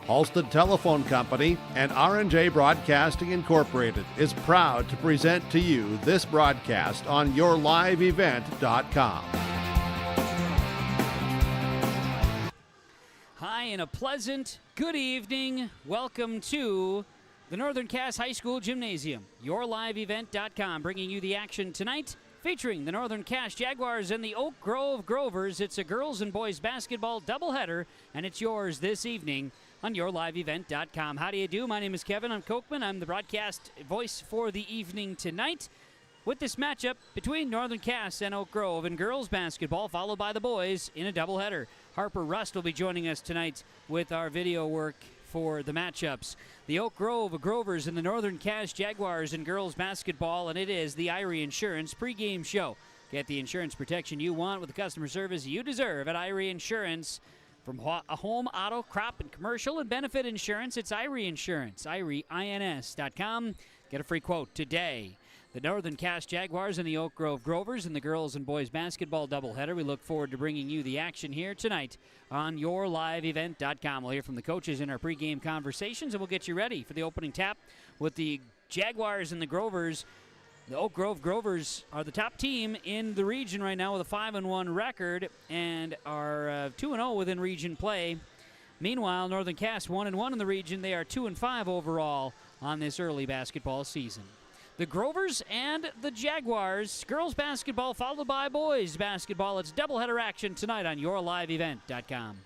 Halstead Telephone Company and R&J Broadcasting Incorporated is proud to present to you this broadcast on yourliveevent.com. Hi, and a pleasant good evening. Welcome to the Northern Cass High School Gymnasium. Yourliveevent.com bringing you the action tonight, featuring the Northern Cass Jaguars and the Oak Grove Grovers. It's a girls and boys basketball doubleheader, and it's yours this evening on yourliveevent.com. How do you do? My name is Kevin. I'm Kochman. I'm the broadcast voice for the evening tonight with this matchup between Northern Cass and Oak Grove in girls basketball, followed by the boys in a doubleheader. Harper Rust will be joining us tonight with our video work for the matchups. The Oak Grove Grovers and the Northern Cass Jaguars in girls basketball, and it is the Irie Insurance pregame show. Get the insurance protection you want with the customer service you deserve at Irie Insurance. From a home, auto, crop, and commercial and benefit insurance, it's Irie Insurance. IrieINS.com. Get a free quote today. The Northern Cass Jaguars and the Oak Grove Grovers in the girls and boys basketball doubleheader. We look forward to bringing you the action here tonight on yourliveevent.com. We'll hear from the coaches in our pregame conversations, and we'll get you ready for the opening tap with the Jaguars and the Grovers. The Oak Grove Grovers are the top team in the region right now with a 5-1 record and are 2-0 within region play. Meanwhile, Northern Cass 1-1 in the region. They are 2-5 overall on this early basketball season. The Grovers and the Jaguars, girls basketball followed by boys basketball. It's doubleheader action tonight on yourliveevent.com.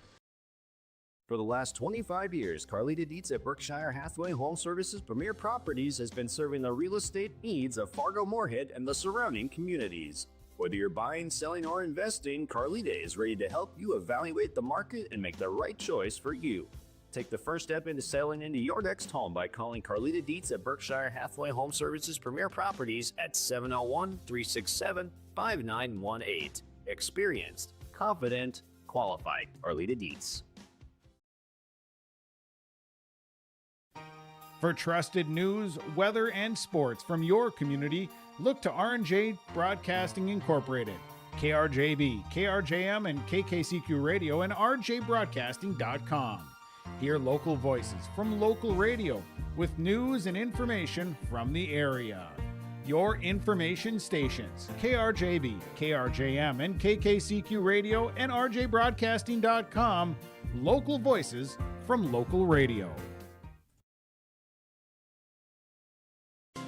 For the last 25 years, Carlita Dietz at Berkshire Hathaway Home Services Premier Properties has been serving the real estate needs of Fargo-Moorhead and the surrounding communities. Whether you're buying, selling, or investing, Carlita is ready to help you evaluate the market and make the right choice for you. Take the first step into selling into your next home by calling Carlita Dietz at Berkshire Hathaway Home Services Premier Properties at 701-367-5918. Experienced, confident, qualified. Carlita Dietz. For trusted news, weather, and sports from your community, look to R&J Broadcasting Incorporated, KRJB, KRJM, and KKCQ Radio, and rjbroadcasting.com. Hear local voices from local radio with news and information from the area. Your information stations, KRJB, KRJM, and KKCQ Radio, and rjbroadcasting.com. Local voices from local radio.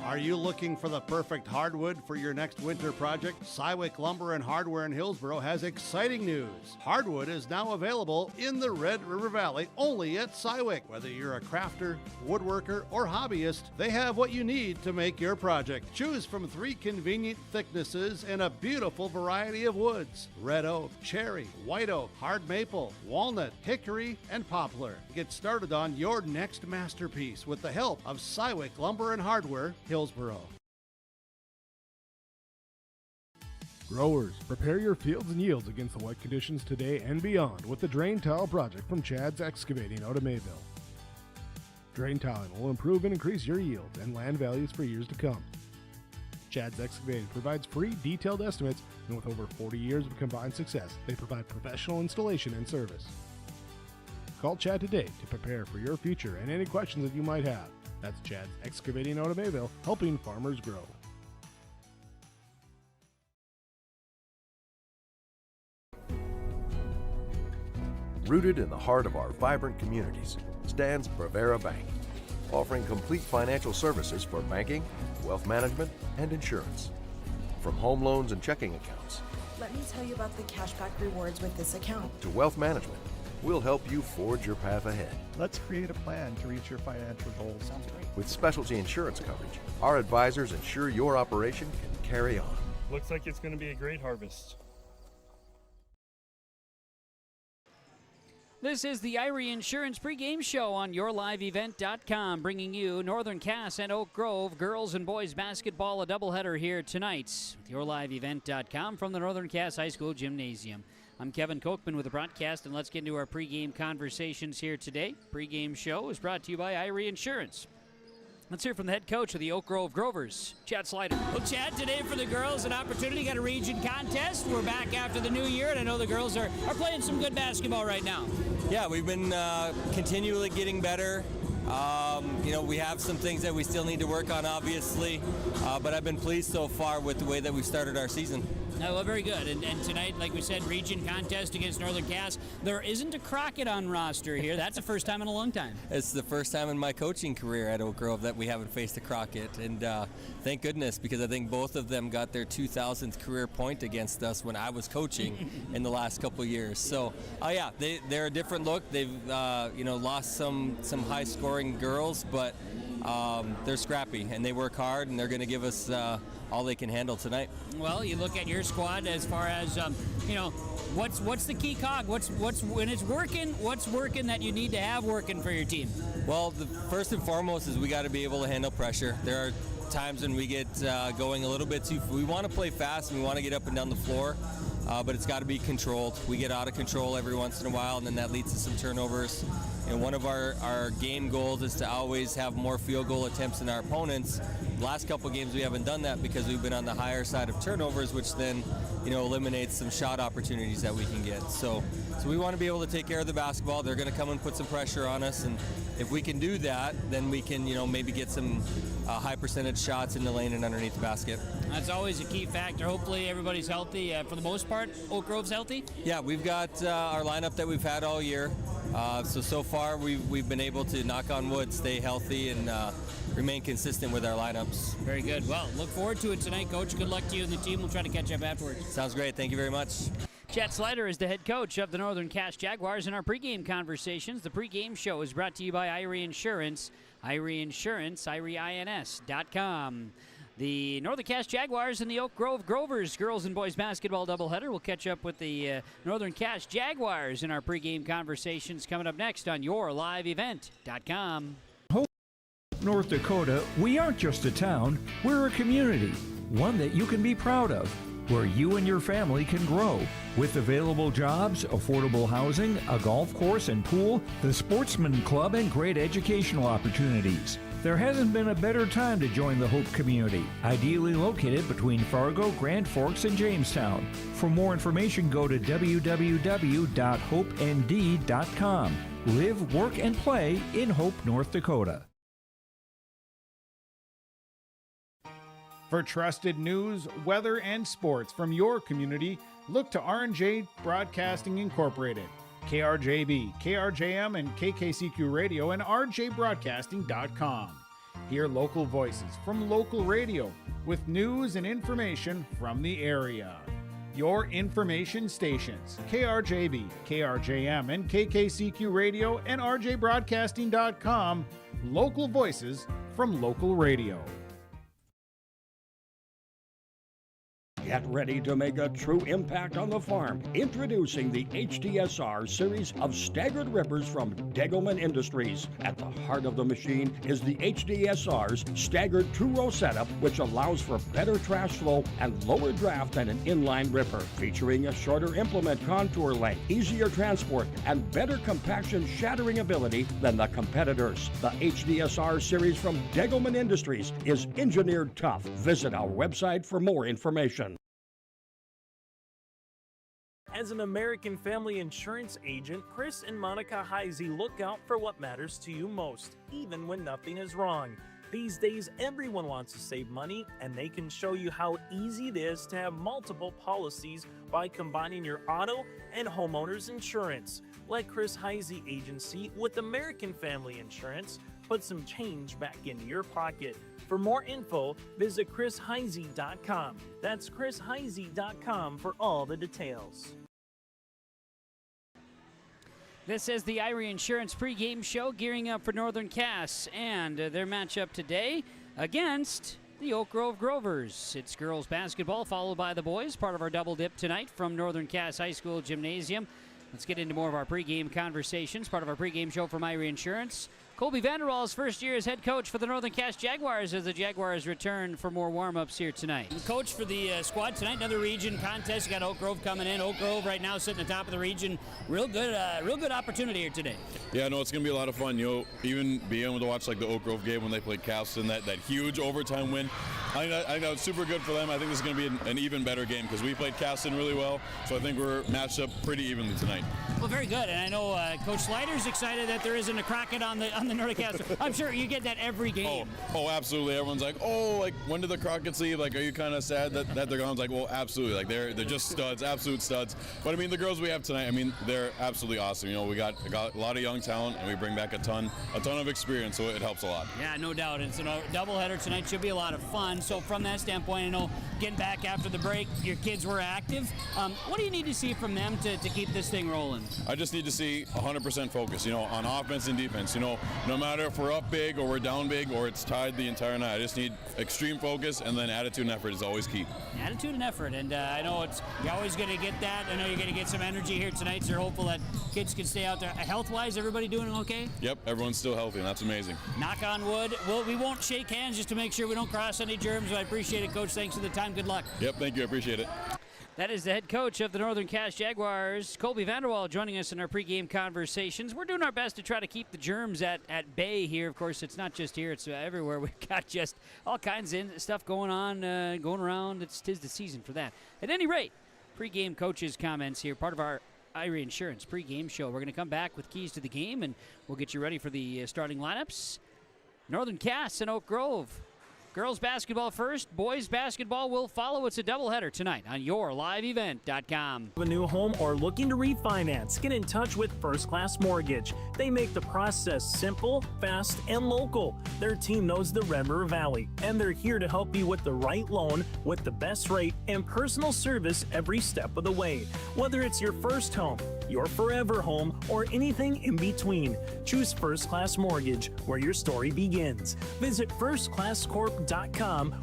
Are you looking for the perfect hardwood for your next winter project? Cywick Lumber and Hardware in Hillsboro has exciting news. Hardwood is now available in the Red River Valley only at Cywick. Whether you're a crafter, woodworker, or hobbyist, they have what you need to make your project. Choose from 3 convenient thicknesses and a beautiful variety of woods: red oak, cherry, white oak, hard maple, walnut, hickory, and poplar. Get started on your next masterpiece with the help of Cywick Lumber and Hardware, Hillsboro. Growers, prepare your fields and yields against the wet conditions today and beyond with the Drain Tile Project from Chad's Excavating out of Mayville. Drain tiling will improve and increase your yields and land values for years to come. Chad's Excavating provides free detailed estimates, and with over 40 years of combined success, they provide professional installation and service. Call Chad today to prepare for your future and any questions that you might have. That's Chad's Excavating out of Mayville, helping farmers grow. Rooted in the heart of our vibrant communities stands Bravera Bank, offering complete financial services for banking, wealth management, and insurance. From home loans and checking accounts. Let me tell you about the cashback rewards with this account. To wealth management, we'll help you forge your path ahead. Let's create a plan to reach your financial goals. Sounds great. With specialty insurance coverage, our advisors ensure your operation can carry on. Looks like it's going to be a great harvest. This is the Irie Insurance pregame show on yourliveevent.com, bringing you Northern Cass and Oak Grove girls and boys basketball, a doubleheader here tonight with yourliveevent.com from the Northern Cass High School Gymnasium. I'm Kevin Kochman with the broadcast, and let's get into our pregame conversations here today. Pregame show is brought to you by Irie Insurance. Let's hear from the head coach of the Oak Grove Grovers, Chad Slider. Well, Chad, today for the girls, an opportunity, got a region contest. We're back after the new year, and I know the girls are playing some good basketball right now. Yeah, we've been continually getting better. We have some things that we still need to work on, obviously, but I've been pleased so far with the way that we've started our season. Well, very good. And tonight, like we said, region contest against Northern Cass. There isn't a Crockett on roster here. That's the first time in a long time. It's the first time in my coaching career at Oak Grove that we haven't faced a Crockett, and thank goodness, because I think both of them got their 2,000th career point against us when I was coaching in the last couple of years. So, yeah, they're a different look. They've lost some high-scoring girls, but they're scrappy and they work hard, and they're going to give us all they can handle tonight. Well, you look at your squad as far as what's the key cog? What's when it's working? What's working that you need to have working for your team? Well, the first and foremost is we got to be able to handle pressure. There are times when we get going a little bit too. We want to play fast and we want to get up and down the floor. But it's got to be controlled. We get out of control every once in a while, and then that leads to some turnovers. And one of our game goals is to always have more field goal attempts than our opponents. The last couple games we haven't done that because we've been on the higher side of turnovers, which then eliminates some shot opportunities that we can get. So we want to be able to take care of the basketball. They're going to come and put some pressure on us, and if we can do that, then we can maybe get some high percentage shots in the lane and underneath the basket. That's always a key factor. Hopefully everybody's healthy. For the most part, Oak Grove's healthy? Yeah, we've got our lineup that we've had all year. So far we've been able to, knock on wood, stay healthy and remain consistent with our lineups. Very good. Well, look forward to it tonight, Coach. Good luck to you and the team. We'll try to catch up afterwards. Sounds great. Thank you very much. Chad Slider is the head coach of the Northern Cass Jaguars. In our pregame conversations, the pregame show is brought to you by Irie Insurance. Irie Insurance, IrieINS.com. The Northern Cass Jaguars and the Oak Grove Grovers girls and boys basketball doubleheader. We'll catch up with the Northern Cass Jaguars in our pregame conversations coming up next on YourLiveEvent.com. North Dakota, we aren't just a town, we're a community, one that you can be proud of, where you and your family can grow. With available jobs, affordable housing, a golf course and pool, the Sportsman Club, and great educational opportunities. There hasn't been a better time to join the Hope community, ideally located between Fargo, Grand Forks, and Jamestown. For more information, go to www.hopend.com. Live, work, and play in Hope, North Dakota. For trusted news, weather, and sports from your community, look to R&J Broadcasting Incorporated. KRJB, KRJM, and KKCQ Radio, and rjbroadcasting.com. Hear local voices from local radio with news and information from the area. Your information stations, KRJB, KRJM, and KKCQ Radio, and rjbroadcasting.com. Local voices from local radio. Get ready to make a true impact on the farm. Introducing the HDSR series of staggered rippers from Degelman Industries. At the heart of the machine is the HDSR's staggered two-row setup, which allows for better trash flow and lower draft than an inline ripper. Featuring a shorter implement contour length, easier transport, and better compaction shattering ability than the competitors. The HDSR series from Degelman Industries is engineered tough. Visit our website for more information. As an American Family Insurance agent, Chris and Monica Heisey look out for what matters to you most, even when nothing is wrong. These days, everyone wants to save money, and they can show you how easy it is to have multiple policies by combining your auto and homeowner's insurance. Let Chris Heisey Agency with American Family Insurance put some change back into your pocket. For more info, visit chrisheisey.com. That's chrisheisey.com for all the details. This is the Irie Insurance pregame show gearing up for Northern Cass and their matchup today against the Oak Grove Grovers. It's girls basketball followed by the boys, part of our double dip tonight from Northern Cass High School Gymnasium. Let's get into more of our pregame conversations, part of our pregame show from Irie Insurance. Colby Vanderwaal's first year as head coach for the Northern Cass Jaguars as the Jaguars return for more warm-ups here tonight. Coach for the squad tonight, another region contest. You got Oak Grove coming in. Oak Grove right now sitting at the top of the region. Real good opportunity here today. Yeah, no, it's going to be a lot of fun. Even being able to watch like the Oak Grove game when they played Caston, that huge overtime win. I think it's super good for them. I think this is going to be an even better game because we played Caston really well, so I think we're matched up pretty evenly tonight. Well, very good, and I know Coach Slider's excited that there isn't a Crockett on the Northern Cass. I'm sure you get that every game. Oh, absolutely. Everyone's like, when did the Crockett's leave? Like, are you kind of sad that they're gone? I was like, well, absolutely. Like, they're just studs, absolute studs. But I mean, the girls we have tonight, they're absolutely awesome. We got a lot of young talent, and we bring back a ton of experience, so it helps a lot. Yeah, no doubt. It's a doubleheader tonight. Should be a lot of fun. So from that standpoint, I know getting back after the break, your kids were active. What do you need to see from them to keep this thing rolling? I just need to see 100% focus, on offense and defense. No matter if we're up big or we're down big or it's tied the entire night, I just need extreme focus, and then attitude and effort is always key. Attitude and effort, and I know you're always going to get that. I know you're going to get some energy here tonight, so you're hopeful that kids can stay out there. Health-wise, everybody doing okay? Yep, everyone's still healthy, and that's amazing. Knock on wood. We won't shake hands just to make sure we don't cross any germs. I appreciate it, Coach. Thanks for the time. Good luck. Yep, thank you. I appreciate it. That is the head coach of the Northern Cass Jaguars, Colby Vanderwaal, joining us in our pregame conversations. We're doing our best to try to keep the germs at bay here. Of course, it's not just here; it's everywhere. We've got just all kinds of stuff going on, going around. Tis the season for that. At any rate, pregame coaches' comments here, part of our Irie Insurance pregame show. We're going to come back with keys to the game, and we'll get you ready for the starting lineups. Northern Cass and Oak Grove. Girls basketball first, boys basketball will follow. It's a doubleheader tonight on YourLiveEvent.com. A new home or looking to refinance? Get in touch with First Class Mortgage. They make the process simple, fast, and local. Their team knows the Red River Valley, and they're here to help you with the right loan, with the best rate, and personal service every step of the way. Whether it's your first home, your forever home, or anything in between, choose First Class Mortgage, where your story begins. Visit firstclasscorp.com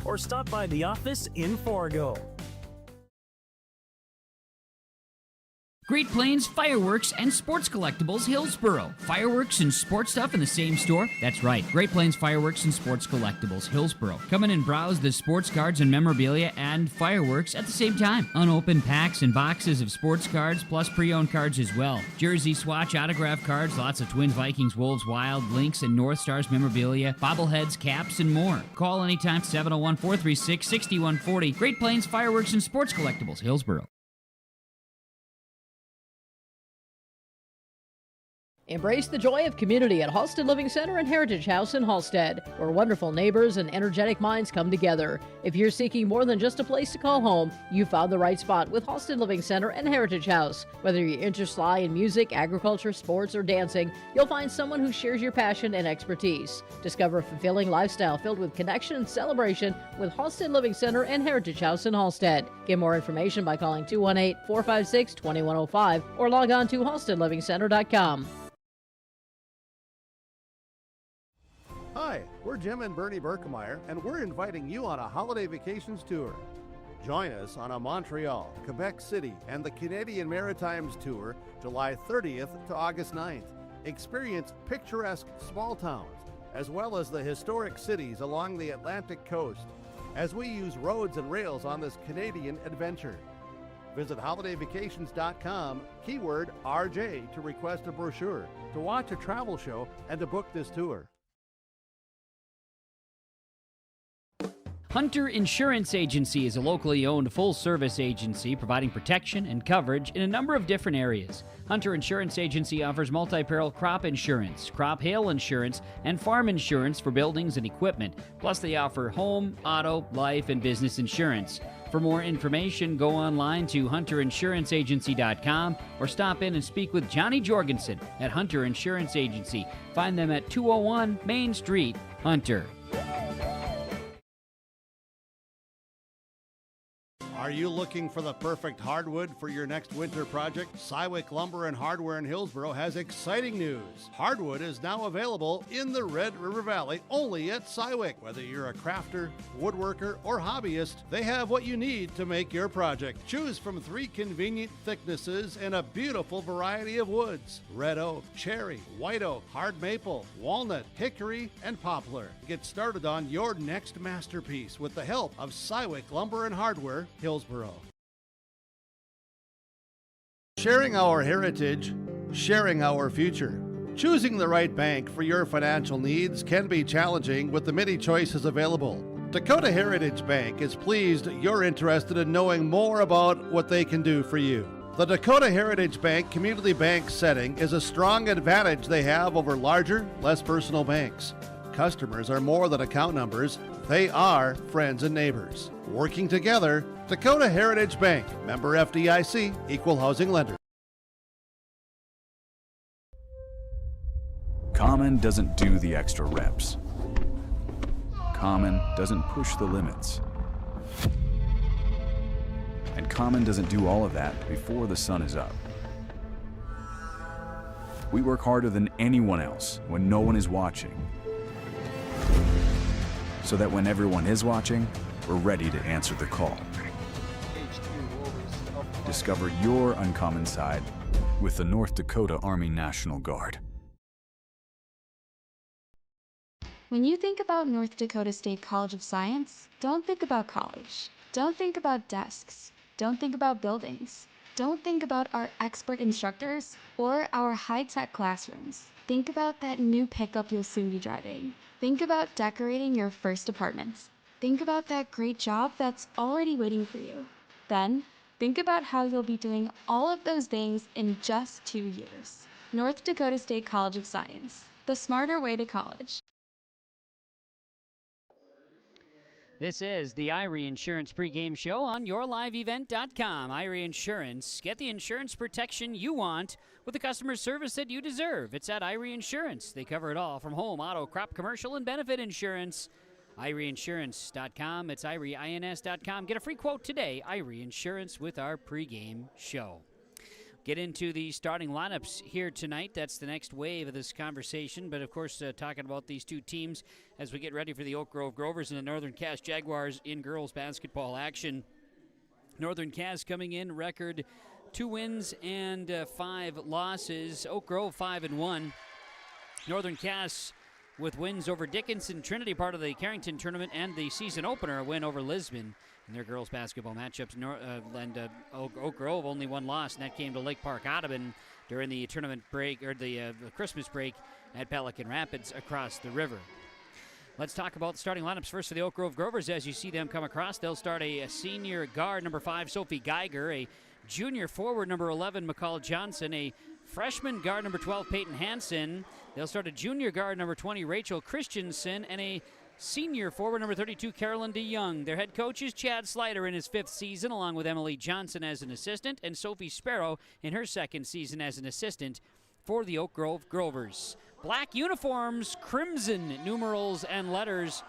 or stop by the office in Fargo. Great Plains Fireworks and Sports Collectibles, Hillsboro. Fireworks and sports stuff in the same store? That's right. Great Plains Fireworks and Sports Collectibles, Hillsboro. Come in and browse the sports cards and memorabilia and fireworks at the same time. Unopened packs and boxes of sports cards, plus pre-owned cards as well. Jersey, swatch, autograph cards, lots of Twins, Vikings, Wolves, Wild, Lynx, and North Stars memorabilia, bobbleheads, caps, and more. Call anytime, 701-436-6140. Great Plains Fireworks and Sports Collectibles, Hillsboro. Embrace the joy of community at Halstead Living Center and Heritage House in Halstead, where wonderful neighbors and energetic minds come together. If you're seeking more than just a place to call home, you found the right spot with Halstead Living Center and Heritage House. Whether your interests lie in music, agriculture, sports, or dancing, you'll find someone who shares your passion and expertise. Discover a fulfilling lifestyle filled with connection and celebration with Halstead Living Center and Heritage House in Halstead. Get more information by calling 218-456-2105 or log on to halsteadlivingcenter.com. Hi, we're Jim and Bernie Berkemeyer, and we're inviting you on a holiday vacations tour. Join us on a Montreal, Quebec City, and the Canadian Maritimes tour, July 30th to August 9th. Experience picturesque small towns, as well as the historic cities along the Atlantic coast, as we use roads and rails on this Canadian adventure. Visit holidayvacations.com, keyword RJ, to request a brochure, to watch a travel show, and to book this tour. Hunter Insurance Agency is a locally owned full-service agency providing protection and coverage in a number of different areas. Hunter Insurance Agency offers multi-peril crop insurance, crop hail insurance, and farm insurance for buildings and equipment. Plus, they offer home, auto, life, and business insurance. For more information, go online to hunterinsuranceagency.com or stop in and speak with Johnny Jorgensen at Hunter Insurance Agency. Find them at 201 Main Street, Hunter. Are you looking for the perfect hardwood for your next winter project? Cywick Lumber and Hardware in Hillsboro has exciting news. Hardwood is now available in the Red River Valley only at Cywick. Whether you're a crafter, woodworker, or hobbyist, they have what you need to make your project. Choose from 3 convenient thicknesses and a beautiful variety of woods: red oak, cherry, white oak, hard maple, walnut, hickory, and poplar. Get started on your next masterpiece with the help of Cywick Lumber and Hardware, Hillsboro. Sharing our heritage, sharing our future. Choosing the right bank for your financial needs can be challenging with the many choices available. Dakota Heritage Bank is pleased you're interested in knowing more about what they can do for you. The Dakota Heritage Bank community bank setting is a strong advantage they have over larger, less personal banks. Customers are more than account numbers, they are friends and neighbors. Working together, Dakota Heritage Bank, member FDIC, equal housing lender. Common doesn't do the extra reps. Common doesn't push the limits. And Common doesn't do all of that before the sun is up. We work harder than anyone else when no one is watching, so that when everyone is watching, we're ready to answer the call. Discover your uncommon side with the North Dakota Army National Guard. When you think about North Dakota State College of Science, don't think about college. Don't think about desks. Don't think about buildings. Don't think about our expert instructors or our high-tech classrooms. Think about that new pickup you'll soon be driving. Think about decorating your first apartments. Think about that great job that's already waiting for you. Then, think about how you'll be doing all of those things in just 2 years. North Dakota State College of Science, the smarter way to college. This is the Irie Insurance pregame show on yourliveevent.com. Irie Insurance. Get the insurance protection you want with the customer service that you deserve. It's at Irie Insurance. They cover it all from home, auto, crop, commercial, and benefit insurance. IrieInsurance.com. It's IrieINS.com. Get a free quote today. Irie Insurance with our pregame show. Get into the starting lineups here tonight. That's the next wave of this conversation. But, of course, talking about these two teams as we get ready for the Oak Grove Grovers and the Northern Cass Jaguars in girls basketball action. Northern Cass coming in record 2 wins and 5 losses. Oak Grove 5-1. Northern Cass with wins over Dickinson, Trinity, part of the Carrington tournament, and the season opener, a win over Lisbon in their girls basketball matchups. Oak Grove only 1 loss, and that came to Lake Park Audubon during the tournament break, or the Christmas break at Pelican Rapids across the river. Let's talk about the starting lineups first for the Oak Grove Grovers. As you see them come across, they'll start a senior guard, number 5, Sophie Geiger, a junior forward, number 11, McCall Johnson, a freshman guard, number 12, Peyton Hansen. They'll start a junior guard, number 20, Rachel Christensen, and a senior forward, number 32, Carolyn DeYoung. Their head coach is Chad Slider in his 5th season, along with Emily Johnson as an assistant, and Sophie Sparrow in her 2nd season as an assistant for the Oak Grove Grovers. Black uniforms, crimson numerals and letters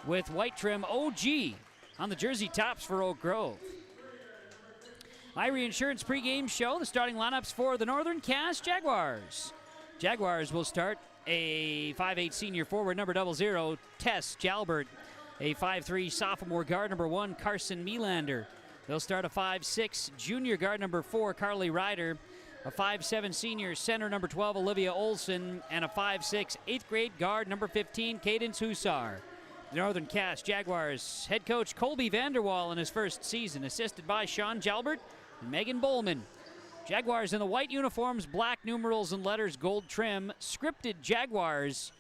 with white trim, OG on the jersey tops for Oak Grove. Irie Insurance pregame show, the starting lineups for the Northern Cass Jaguars. Jaguars will start a 5'8 senior forward, number 00, Tess Jalbert. A 5'3 sophomore guard, number 1, Carson Melander. They'll start a 5'6 junior guard, number 4, Carly Ryder. A 5'7 senior center, number 12, Olivia Olson. And a 5'6 8th grade guard, number 15, Cadence Hussar. The Northern Cass Jaguars head coach Colby Vanderwall in his 1st season, assisted by Sean Jalbert and Megan Bowman. Jaguars in the white uniforms, black numerals and letters, gold trim, scripted Jaguars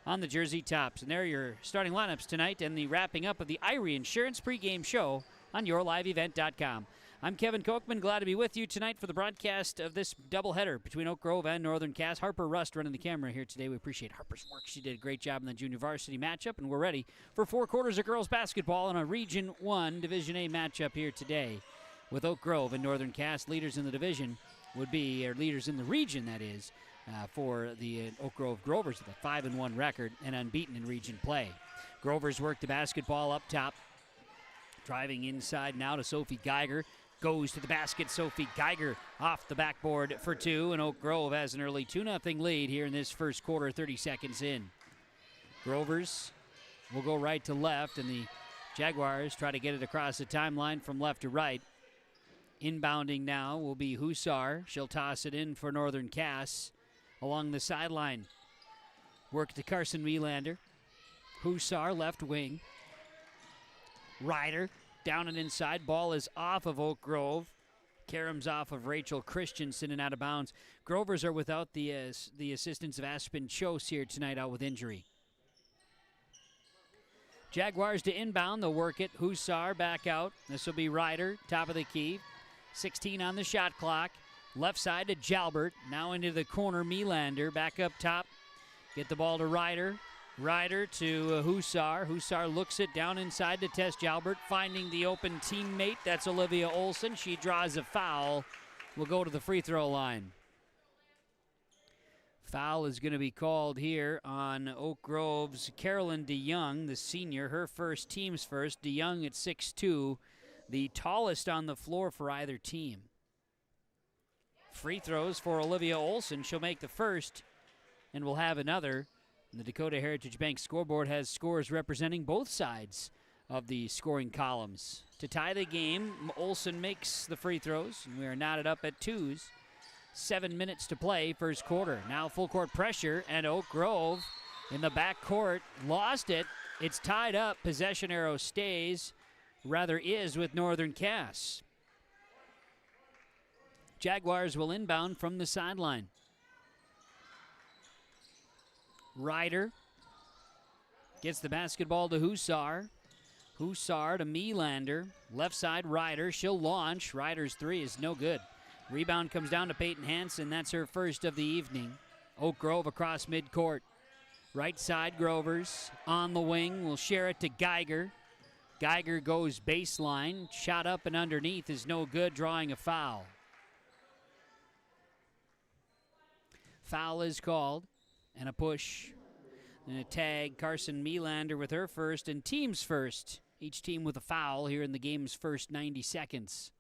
on the jersey tops. And there are your starting lineups tonight and the wrapping up of the Irie Insurance pregame show on yourliveevent.com. I'm Kevin Kochman, glad to be with you tonight for the broadcast of this doubleheader between Oak Grove and Northern Cass. Harper Rust running the camera here today. We appreciate Harper's work. She did a great job in the junior varsity matchup, and we're ready for 4 quarters of girls basketball in a Region 1 Division A matchup here today, with Oak Grove and Northern Cass. Leaders in the division would be, or leaders in the region, that is, for the Oak Grove Grovers with a 5-1 record and unbeaten in region play. Grovers work the basketball up top Driving inside now to Sophie Geiger. Goes to the basket. Sophie Geiger off the backboard for two, and Oak Grove has an early 2-0 lead here in this first quarter, 30 seconds in. Grovers will go right to left, and the Jaguars try to get it across the timeline from left to right. Inbounding now will be Hussar. She'll toss it in for Northern Cass along the sideline. Work to Carson Wielander. Hussar, left wing. Ryder down and inside. Ball is off of Oak Grove. Karam's off of Rachel Christensen and out of bounds. Grovers are without the assistance of Aspen Chose here tonight, out with injury. Jaguars to inbound. They'll work it. Hussar back out. This will be Ryder, top of the key. 16 on the shot clock. Left side to Jalbert. Now into the corner, Mielander. Back up top. Get the ball to Ryder. Ryder to Hussar. Hussar looks it down inside to Tess Jalbert, finding the open teammate. That's Olivia Olson. She draws a foul. Will go to the free throw line. Foul is going to be called here on Oak Grove's Carolyn DeYoung, the senior. Her first, team's first. DeYoung at 6'2", the tallest on the floor for either team. Free throws for Olivia Olson. She'll make the first and will have another. The Dakota Heritage Bank scoreboard has scores representing both sides of the scoring columns. To tie the game, Olson makes the free throws, and we are knotted up at twos. 7 minutes to play, first quarter. Now full court pressure, and Oak Grove in the back court lost it. It's tied up. Possession arrow stays, rather is, with Northern Cass. Jaguars will inbound from the sideline. Ryder gets the basketball to Hussar. Hussar to Mielander. Left side, Ryder. She'll launch. Ryder's three is no good. Rebound comes down to Peyton Hansen. That's her first of the evening. Oak Grove across midcourt. Right side, Grovers. On the wing, will share it to Geiger. Geiger goes baseline. Shot up and underneath is no good, drawing a foul. Foul is called. And a push and a tag. Carson Mielander with her first and team's first. Each team with a foul here in the game's first 90 seconds.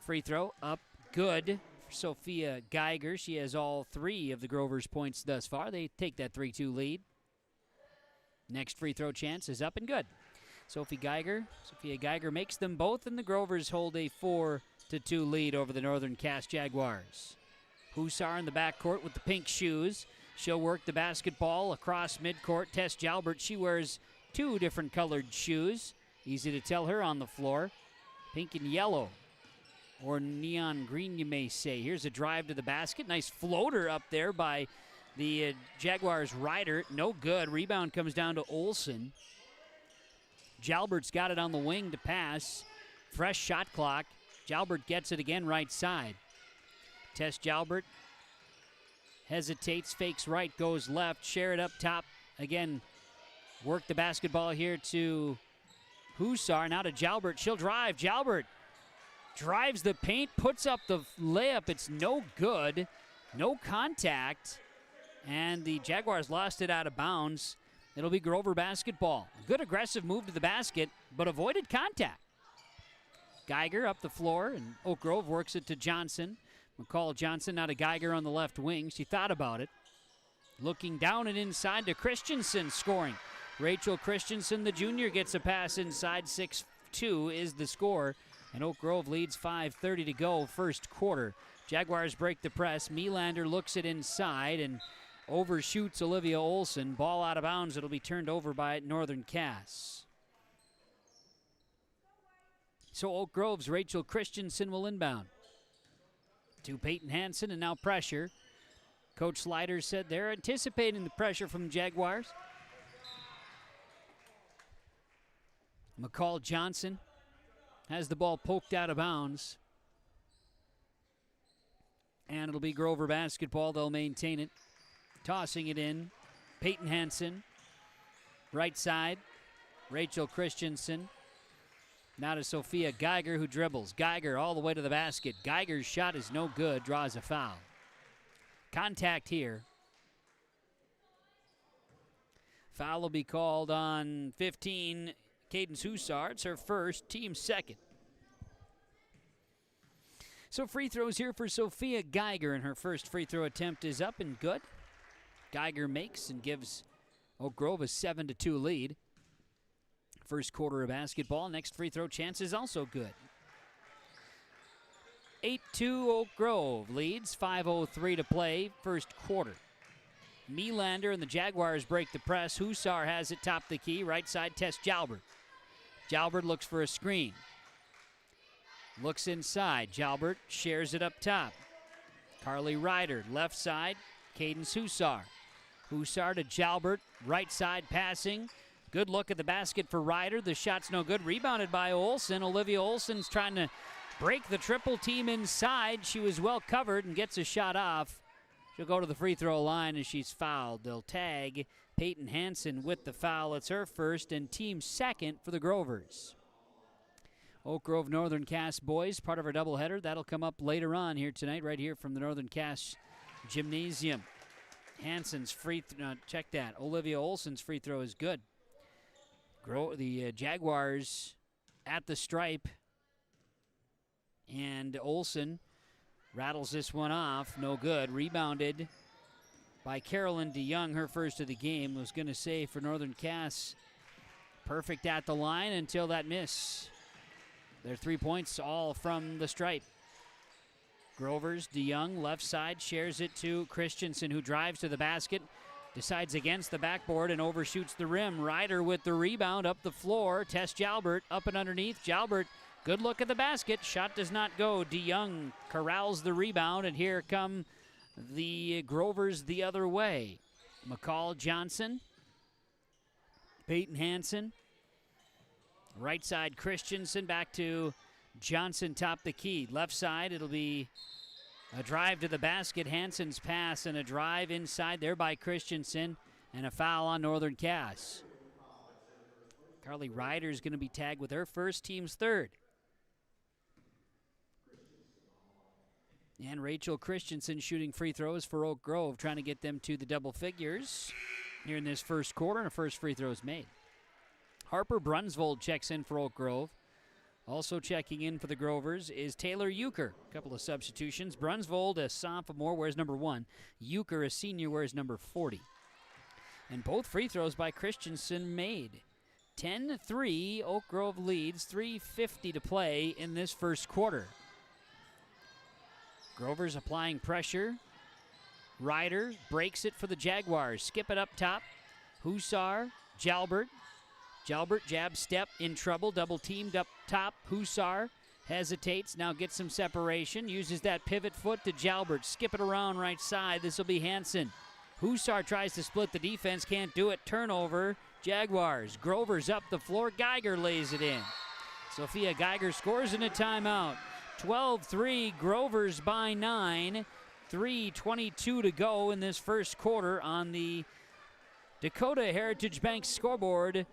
Free throw up, good for Sophia Geiger. She has all three of the Grovers' points thus far. They take that 3-2 lead. Next free throw chance is up and good. Sophia Geiger makes them both, and the Grovers hold a 4-2 lead over the Northern Cass Jaguars. Hussar in the backcourt with the pink shoes. She'll work the basketball across midcourt. Tess Jalbert, she wears two different colored shoes. Easy to tell her on the floor. Pink and yellow, or neon green, you may say. Here's a drive to the basket. Nice floater up there by the Jaguars' Ryder. No good. Rebound comes down to Olson. Jalbert's got it on the wing to pass. Fresh shot clock. Jalbert gets it again right side. Tess Jalbert hesitates, fakes right, goes left, share it up top. Again, work the basketball here to Hussar, now to Jalbert. She'll drive. Jalbert drives the paint, puts up the layup. It's no good. No contact. And the Jaguars lost it out of bounds. It'll be Grover basketball. A good aggressive move to the basket, but avoided contact. Geiger up the floor, and Oak Grove works it to Johnson. McCall Johnson now to Geiger on the left wing. She thought about it. Looking down and inside to Christensen, scoring. Rachel Christensen, the junior, gets a pass inside. 6-2 is the score. And Oak Grove leads 5:30 to go, first quarter. Jaguars break the press. Mielander looks it inside and overshoots Olivia Olson. Ball out of bounds. It'll be turned over by Northern Cass. So Oak Grove's Rachel Christensen will inbound. To Peyton Hansen, and now pressure. Coach Slider said they're anticipating the pressure from the Jaguars. McCall Johnson has the ball poked out of bounds. And it'll be Grover basketball. They'll maintain it. Tossing it in. Peyton Hansen. Right side. Rachel Christensen. Now to Sophia Geiger, who dribbles. Geiger all the way to the basket. Geiger's shot is no good. Draws a foul. Contact here. Foul will be called on 15, Cadence Hussar. It's her first, team second. So free throws here for Sophia Geiger, and her first free throw attempt is up and good. Geiger makes and gives Oak Grove a 7-2 lead. First quarter of basketball. Next free throw chance is also good. 8-2 Oak Grove leads, 5:03 to play, first quarter. Melander and the Jaguars break the press. Hussar has it top the key. Right side, Tess Jalbert. Jalbert looks for a screen. Looks inside. Jalbert shares it up top. Carly Ryder, left side, Cadence Hussar. Hussar to Jalbert, right side passing. Good look at the basket for Ryder. The shot's no good. Rebounded by Olsen. Olivia Olsen's trying to break the triple team inside. She was well covered and gets a shot off. She'll go to the free throw line as she's fouled. They'll tag Peyton Hansen with the foul. It's her first and team second for the Grovers. Oak Grove Northern Cass boys, part of our doubleheader. That'll come up later on here tonight, right here from the Northern Cass Gymnasium. Hansen's free throw, check that. Olivia Olsen's free throw is good. The Jaguars at the stripe. And Olsen rattles this one off. No good. Rebounded by Carolyn DeYoung, her first of the game. Was going to say for Northern Cass, perfect at the line until that miss. Their 3 points all from the stripe. Grovers, DeYoung, left side, shares it to Christensen, who drives to the basket, decides against the backboard and overshoots the rim. Ryder with the rebound up the floor. Tess Jalbert up and underneath. Jalbert, good look at the basket. Shot does not go. DeYoung corrals the rebound, and here come the Grovers the other way. McCall Johnson, Peyton Hansen. Right side, Christensen back to Johnson, top the key. Left side, it'll be a drive to the basket. Hansen's pass and a drive inside there by Christensen, and a foul on Northern Cass. Carly Ryder is going to be tagged with her first, team's third. And Rachel Christensen shooting free throws for Oak Grove, trying to get them to the double figures here in this first quarter, and a first free throw is made. Harper Brunsvold checks in for Oak Grove. Also checking in for the Grovers is Taylor Euchre. A couple of substitutions. Brunsvold, a sophomore, wears number 1. Euchre, a senior, wears number 40. And both free throws by Christensen made. 10-3, Oak Grove leads, 3:50 to play in this first quarter. Grovers applying pressure. Ryder breaks it for the Jaguars. Skip it up top. Hussar, Jalbert. Jalbert, jab step, in trouble, double teamed up top. Hussar hesitates, now gets some separation, uses that pivot foot to Jalbert. Skip it around right side, this will be Hansen. Hussar tries to split the defense, can't do it. Turnover, Jaguars. Grover's up the floor, Geiger lays it in. Sophia Geiger scores in a timeout. 12-3, Grovers by 9. 3:22 to go in this first quarter on the Dakota Heritage Bank scoreboard.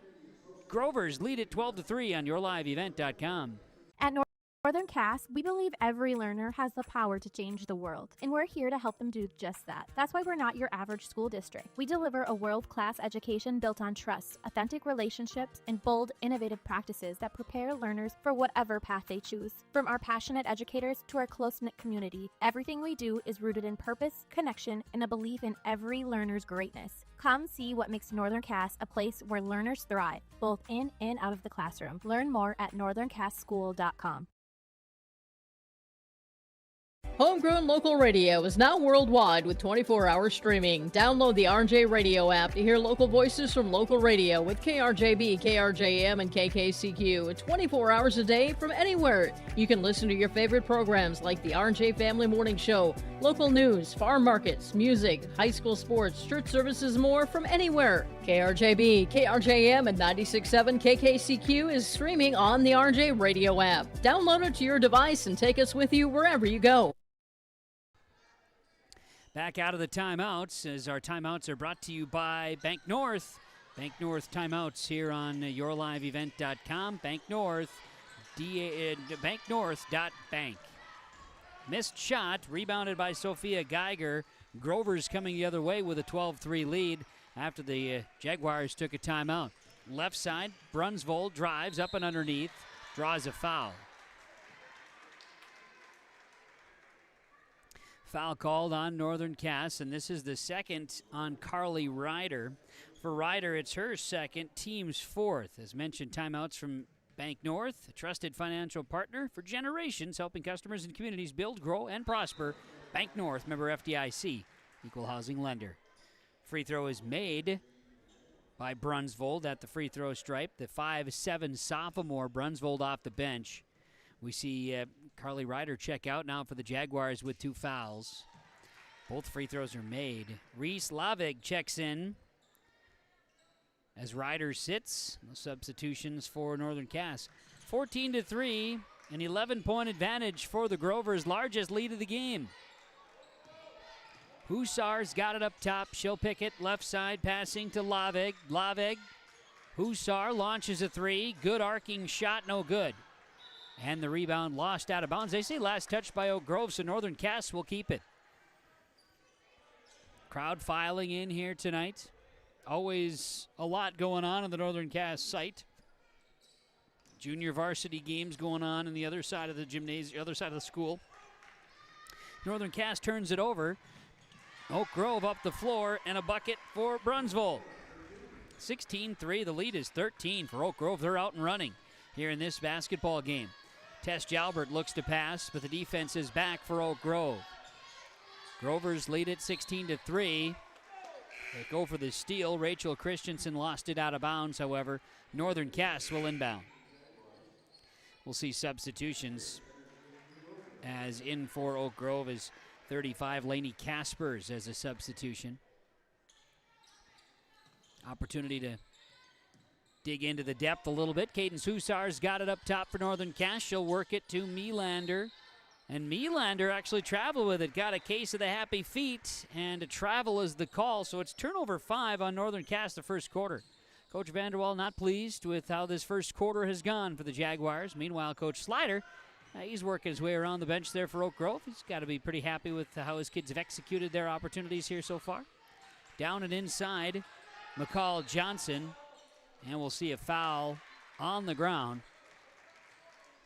Grovers lead it 12-3 on yourliveevent.com. At Northern Cass, we believe every learner has the power to change the world, and we're here to help them do just that. That's why we're not your average school district. We deliver a world-class education built on trust, authentic relationships, and bold, innovative practices that prepare learners for whatever path they choose. From our passionate educators to our close-knit community, everything we do is rooted in purpose, connection, and a belief in every learner's greatness. Come see what makes Northern Cass a place where learners thrive, both in and out of the classroom. Learn more at northerncasschool.com. Homegrown local radio is now worldwide with 24-hour streaming. Download the RJ Radio app to hear local voices from local radio with KRJB, KRJM, and KKCQ 24 hours a day from anywhere. You can listen to your favorite programs like the RJ Family Morning Show, local news, farm markets, music, high school sports, church services, more from anywhere. KRJB, KRJM, and 96.7 KKCQ is streaming on the RJ Radio app. Download it to your device and take us with you wherever you go. Back out of the timeouts, as our timeouts are brought to you by Bank North. Bank North timeouts here on yourliveevent.com. Bank North, banknorth.bank. Missed shot, rebounded by Sophia Geiger. Grover's coming the other way with a 12-3 lead after the Jaguars took a timeout. left side. Brunsvold drives up and underneath, draws a foul. Foul called on Northern Cass, and this is the second on Carly Ryder. For Ryder, it's her second, team's fourth. As mentioned, timeouts from Bank North, a trusted financial partner for generations, helping customers and communities build, grow, and prosper. Bank North, member FDIC, equal housing lender. Free throw is made by Brunsvold at the free throw stripe. The 5'7" sophomore, Brunsvold off the bench. We see Carly Ryder check out now for the Jaguars with 2 fouls. Both free throws are made. Reese Lavig checks in as Ryder sits. No substitutions for Northern Cass. 14-3, an 11-point advantage for the Grovers, largest lead of the game. Hussar's got it up top. She'll pick it left side, passing to Lavig. Lavig. Hussar launches a 3. Good arcing shot, no good. And the rebound lost out of bounds. They say last touch by Oak Grove, so Northern Cass will keep it. Crowd filing in here tonight. Always a lot going on the Northern Cass site. Junior varsity games going on the other side of the gymnasium, other side of the school. Northern Cass turns it over. Oak Grove up the floor and a bucket for Brunsvold. 16-3, the lead is 13 for Oak Grove. They're out and running here in this basketball game. Tess Jalbert looks to pass, but the defense is back for Oak Grove. Grovers lead it 16-3. They go for the steal. Rachel Christensen lost it out of bounds, however. Northern Cass will inbound. We'll see substitutions as in for Oak Grove is 35, Lainey Caspers as a substitution. Opportunity to dig into the depth a little bit. Cadence Hussar's got it up top for Northern Cass. She'll work it to Melander. And Melander actually traveled with it. Got a case of the happy feet, and a travel is the call. So it's turnover 5 on Northern Cass the first quarter. Coach Vanderwall not pleased with how this first quarter has gone for the Jaguars. Meanwhile, Coach Slider, he's working his way around the bench there for Oak Grove. He's got to be pretty happy with how his kids have executed their opportunities here so far. Down and inside, McCall Johnson. And we'll see a foul on the ground.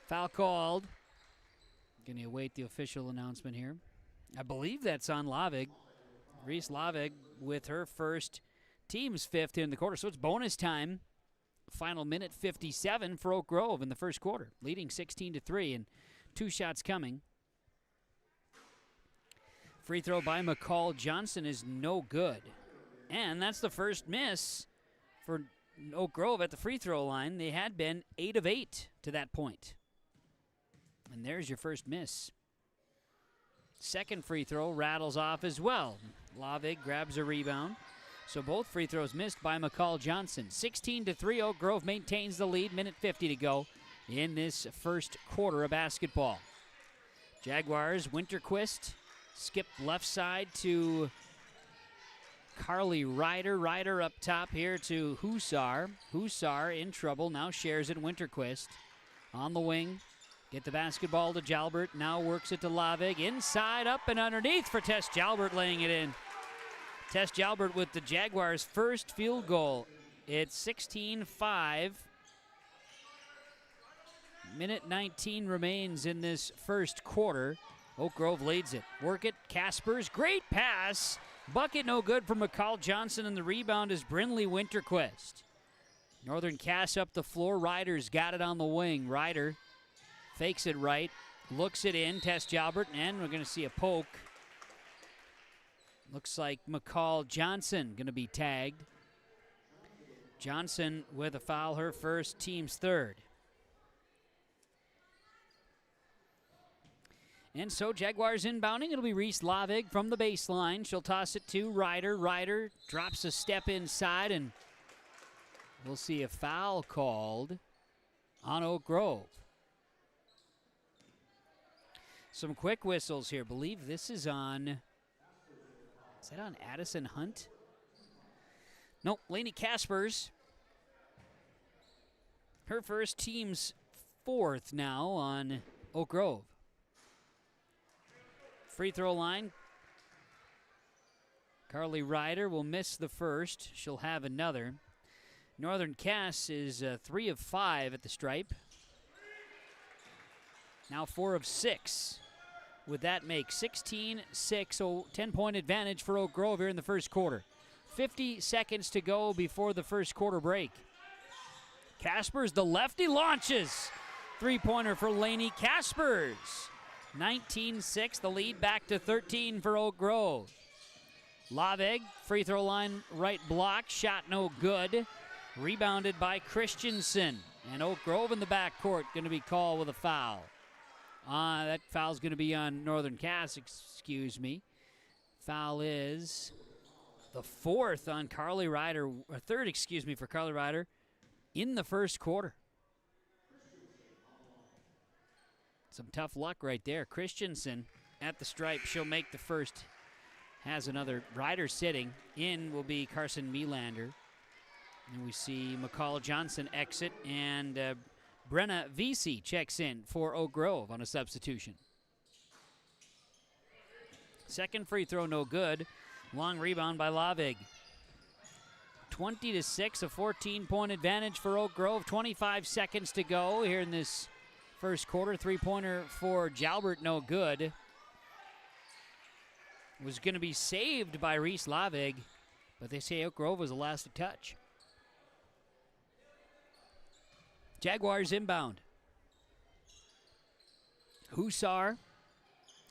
Foul called. Going to await the official announcement here. I believe that's on Lavig. Reese Lavig with her first, team's 5th in the quarter. So it's bonus time. Final minute 57 for Oak Grove in the first quarter. Leading 16-3 and 2 shots coming. Free throw by McCall Johnson is no good. And that's the first miss for Oak Grove at the free throw line. They had been 8 of 8 to that point. And there's your first miss. Second free throw rattles off as well. Lavig grabs a rebound. So both free throws missed by McCall Johnson. 16-3, Oak Grove maintains the lead. Minute 50 to go in this first quarter of basketball. Jaguars, Winterquist skip left side to Carly Ryder. Ryder up top here to Hussar. Hussar in trouble, now shares it. Winterquist on the wing. Get the basketball to Jalbert, now works it to Lavig. Inside, up and underneath for Tess Jalbert, laying it in. Tess Jalbert with the Jaguars' first field goal. It's 16-5. Minute 19 remains in this first quarter. Oak Grove leads it. Work it, Caspers, great pass. Bucket no good for McCall Johnson, and the rebound is Brinley Winterquist. Northern Cass up the floor. Ryder's got it on the wing. Ryder fakes it right, looks it in. Tess Jalbert, and we're going to see a poke. Looks like McCall Johnson going to be tagged. Johnson with a foul, her first, team's third. And so Jaguars inbounding. It'll be Reese Lavig from the baseline. She'll toss it to Ryder. Ryder drops a step inside, and we'll see a foul called on Oak Grove. Some quick whistles here. Believe this is on, is that on Addison Hunt? Nope, Lainey Caspers. Her first, team's 4th now on Oak Grove. Free throw line. Carly Ryder will miss the first. She'll have another. Northern Cass is 3 of 5 at the stripe. Now 4 of 6. Would that make 16-6, so 10-point advantage for Oak Grove here in the first quarter. 50 seconds to go before the first quarter break. Kaspers, the lefty, launches. Three-pointer for Laney Kaspers. 19-6, the lead back to 13 for Oak Grove. Laveg, free throw line right block, shot no good. Rebounded by Christensen. And Oak Grove in the backcourt going to be called with a foul. That foul's going to be on Northern Cass, excuse me. Foul is the fourth on Carly Ryder, or third, excuse me, for Carly Ryder in the first quarter. Some tough luck right there. Christensen at the stripe. She'll make the first. Has another Ryder sitting. In will be Carson Melander. And we see McCall Johnson exit, and Brenna Vesey checks in for Oak Grove on a substitution. Second free throw, no good. Long rebound by Lavig. 20-6, a 14-point advantage for Oak Grove. 25 seconds to go here in this first quarter. Three-pointer for Jalbert, no good. Was going to be saved by Reese Lavig, but they say Oak Grove was the last to touch. Jaguars inbound. Hussar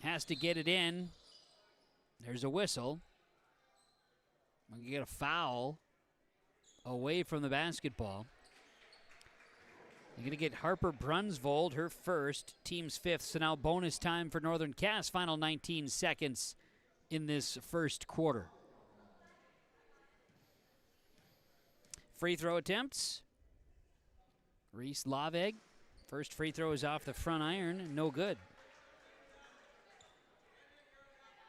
has to get it in. There's a whistle. We get a foul away from the basketball. You're going to get Harper Brunsvold, her first, team's fifth. So now bonus time for Northern Cass. Final 19 seconds in this first quarter. Free throw attempts. Reese Laveg. First free throw is off the front iron. No good.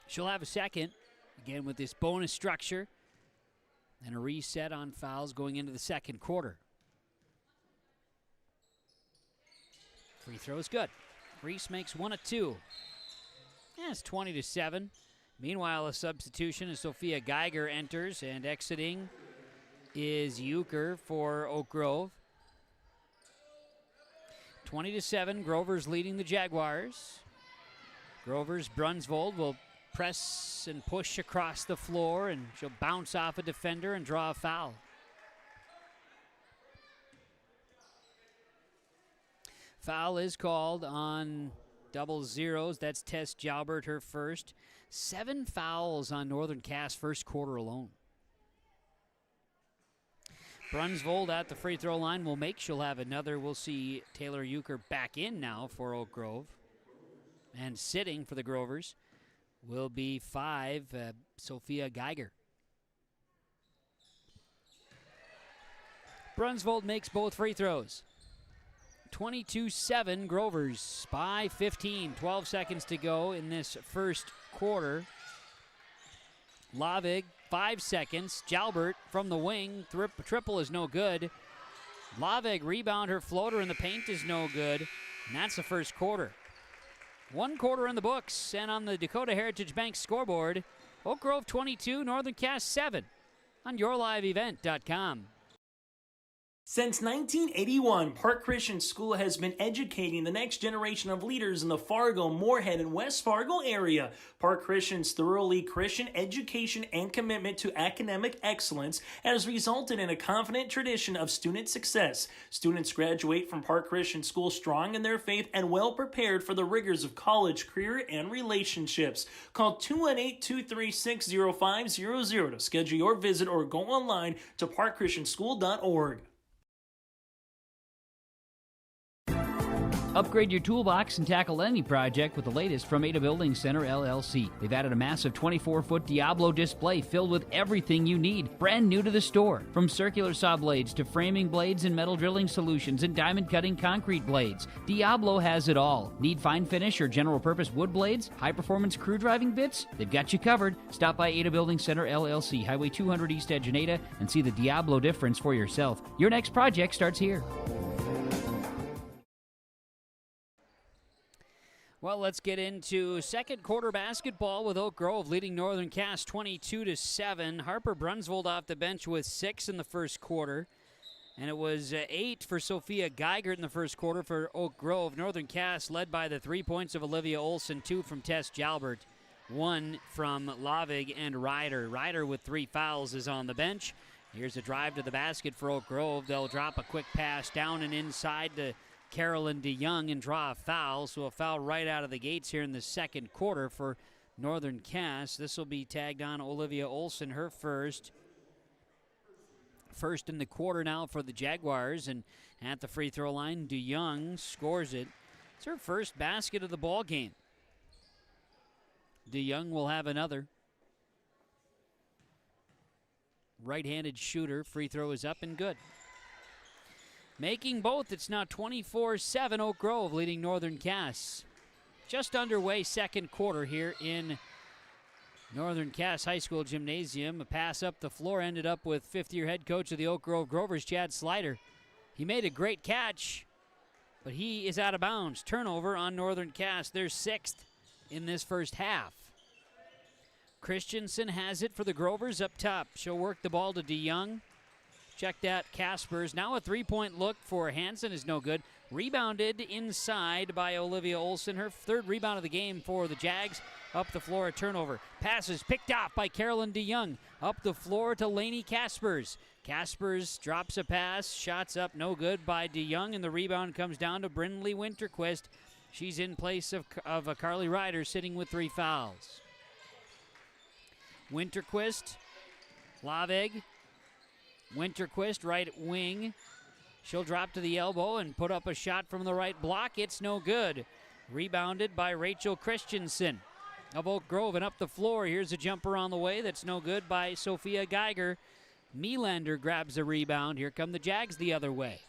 She'll have a second. Again with this bonus structure. And a reset on fouls going into the second quarter. Free throw is good. Reese makes 1 of 2. Yeah, it's 20-7. Meanwhile, a substitution as Sophia Geiger enters, and exiting is Euchre for Oak Grove. 20-7, Grover's leading the Jaguars. Grover's Brunsvold will press and push across the floor, and she'll bounce off a defender and draw a foul. Foul is called on double zeros. That's Tess Jalbert, her first. 7 fouls on Northern Cass first quarter alone. Brunsvold at the free throw line will make. She'll have another. We'll see Taylor Euchre back in now for Oak Grove. And sitting for the Grovers will be 5, Sophia Geiger. Brunsvold makes both free throws. 22-7, Grovers by 15. 12 seconds to go in this first quarter. Lavig, 5 seconds. Jalbert from the wing. Triple is no good. Lavig rebound her floater in the paint is no good. And that's the first quarter. 1 quarter in the books. And on the Dakota Heritage Bank scoreboard, Oak Grove 22, Northern Cass 7 on yourliveevent.com. Since 1981, Park Christian School has been educating the next generation of leaders in the Fargo, Moorhead, and West Fargo area. Park Christian's thoroughly Christian education and commitment to academic excellence has resulted in a confident tradition of student success. Students graduate from Park Christian School strong in their faith and well prepared for the rigors of college, career, and relationships. Call 218-236-0500 to schedule your visit or go online to parkchristianschool.org. Upgrade your toolbox and tackle any project with the latest from Ada Building Center, LLC. They've added a massive 24-foot Diablo display filled with everything you need, brand new to the store. From circular saw blades to framing blades and metal drilling solutions and diamond cutting concrete blades, Diablo has it all. Need fine finish or general purpose wood blades, high-performance crew driving bits? They've got you covered. Stop by Ada Building Center, LLC, Highway 200 East Edge in Ada, and see the Diablo difference for yourself. Your next project starts here. Well, let's get into second quarter basketball with Oak Grove leading Northern Cass 22-7. Harper Brunsvold off the bench with 6 in the first quarter. And it was 8 for Sophia Geiger in the first quarter for Oak Grove. Northern Cass led by the 3 points of Olivia Olson, 2 from Tess Jalbert, 1 from Lavig and Ryder. Ryder with 3 fouls is on the bench. Here's a drive to the basket for Oak Grove. They'll drop a quick pass down and inside to Carolyn DeYoung and draw a foul. So a foul right out of the gates here in the second quarter for Northern Cass. This will be tagged on Olivia Olson, her first. First in the quarter now for the Jaguars, and at the free throw line, DeYoung scores it. It's her first basket of the ball game. DeYoung will have another. Right-handed shooter, free throw is up and good. Making both, it's now 24-7 Oak Grove leading Northern Cass. Just underway second quarter here in Northern Cass High School Gymnasium. A pass up the floor ended up with fifth-year head coach of the Oak Grove Grovers, Chad Slider. He made a great catch, but he is out of bounds. Turnover on Northern Cass, their 6th in this first half. Christensen has it for the Grovers up top. She'll work the ball to DeYoung. Check that, Caspers. Now a three-point look for Hansen is no good. Rebounded inside by Olivia Olson. Her 3rd rebound of the game for the Jags. Up the floor, a turnover. Passes picked off by Carolyn DeYoung. Up the floor to Lainey Caspers. Caspers drops a pass. Shots up, no good by DeYoung, and the rebound comes down to Brindley Winterquist. She's in place of Carly Ryder, sitting with 3 fouls. Winterquist, Lavig. Winterquist, right wing. She'll drop to the elbow and put up a shot from the right block. It's no good. Rebounded by Rachel Christensen of Oak Grove, and up the floor. Here's a jumper on the way that's no good by Sophia Geiger. Melander grabs a rebound. Here come the Jags the other way.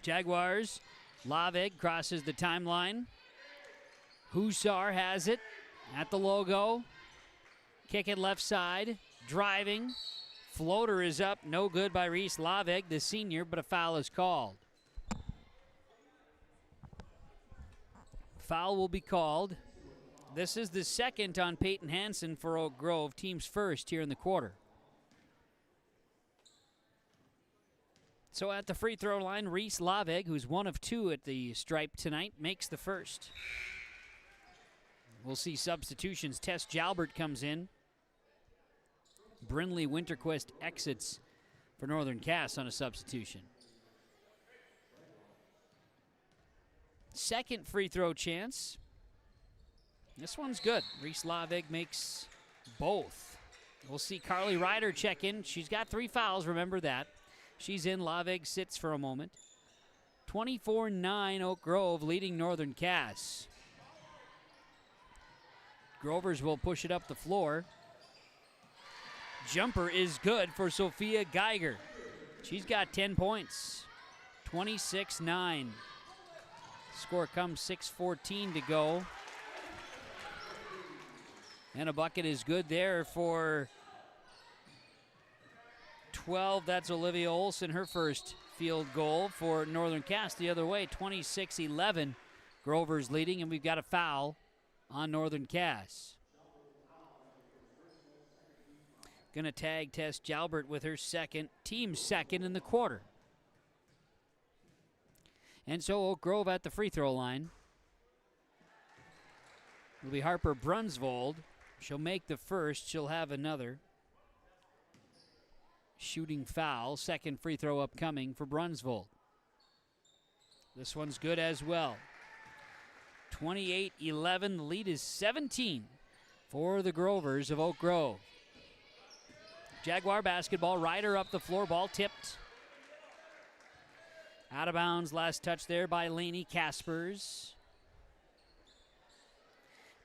Jaguars, Lavig crosses the timeline. Hussar has it at the logo. Kick it left side. Driving. Floater is up. No good by Reese Lavig, the senior, but a foul is called. Foul will be called. This is the second on Peyton Hansen for Oak Grove, team's first here in the quarter. So at the free throw line, Reese Lavig, who's 1 of 2 at the stripe tonight, makes the first. We'll see substitutions. Tess Jalbert comes in. Brindley Winterquist exits for Northern Cass on a substitution. Second free throw chance. This one's good. Reese Lavig makes both. We'll see Carly Ryder check in. She's got 3 fouls, remember that. She's in. Lavig sits for a moment. 24-9 Oak Grove leading Northern Cass. Grovers will push it up the floor. Jumper is good for Sophia Geiger. She's got 10 points. 26-9. Score comes 6:14 to go. And a bucket is good there for 12. That's Olivia Olson, her first field goal for Northern Cass the other way. 26-11. Grovers leading, and we've got a foul on Northern Cass. Gonna tag Tess Jalbert with her team's second in the quarter. And so Oak Grove at the free throw line. It'll be Harper Brunsvold. She'll make the first. She'll have another. Shooting foul. Second free throw upcoming for Brunsvold. This one's good as well. 28-11. The lead is 17 for the Grovers of Oak Grove. Jaguar basketball. Ryder up the floor. Ball tipped. Out of bounds. Last touch there by Lainey Caspers.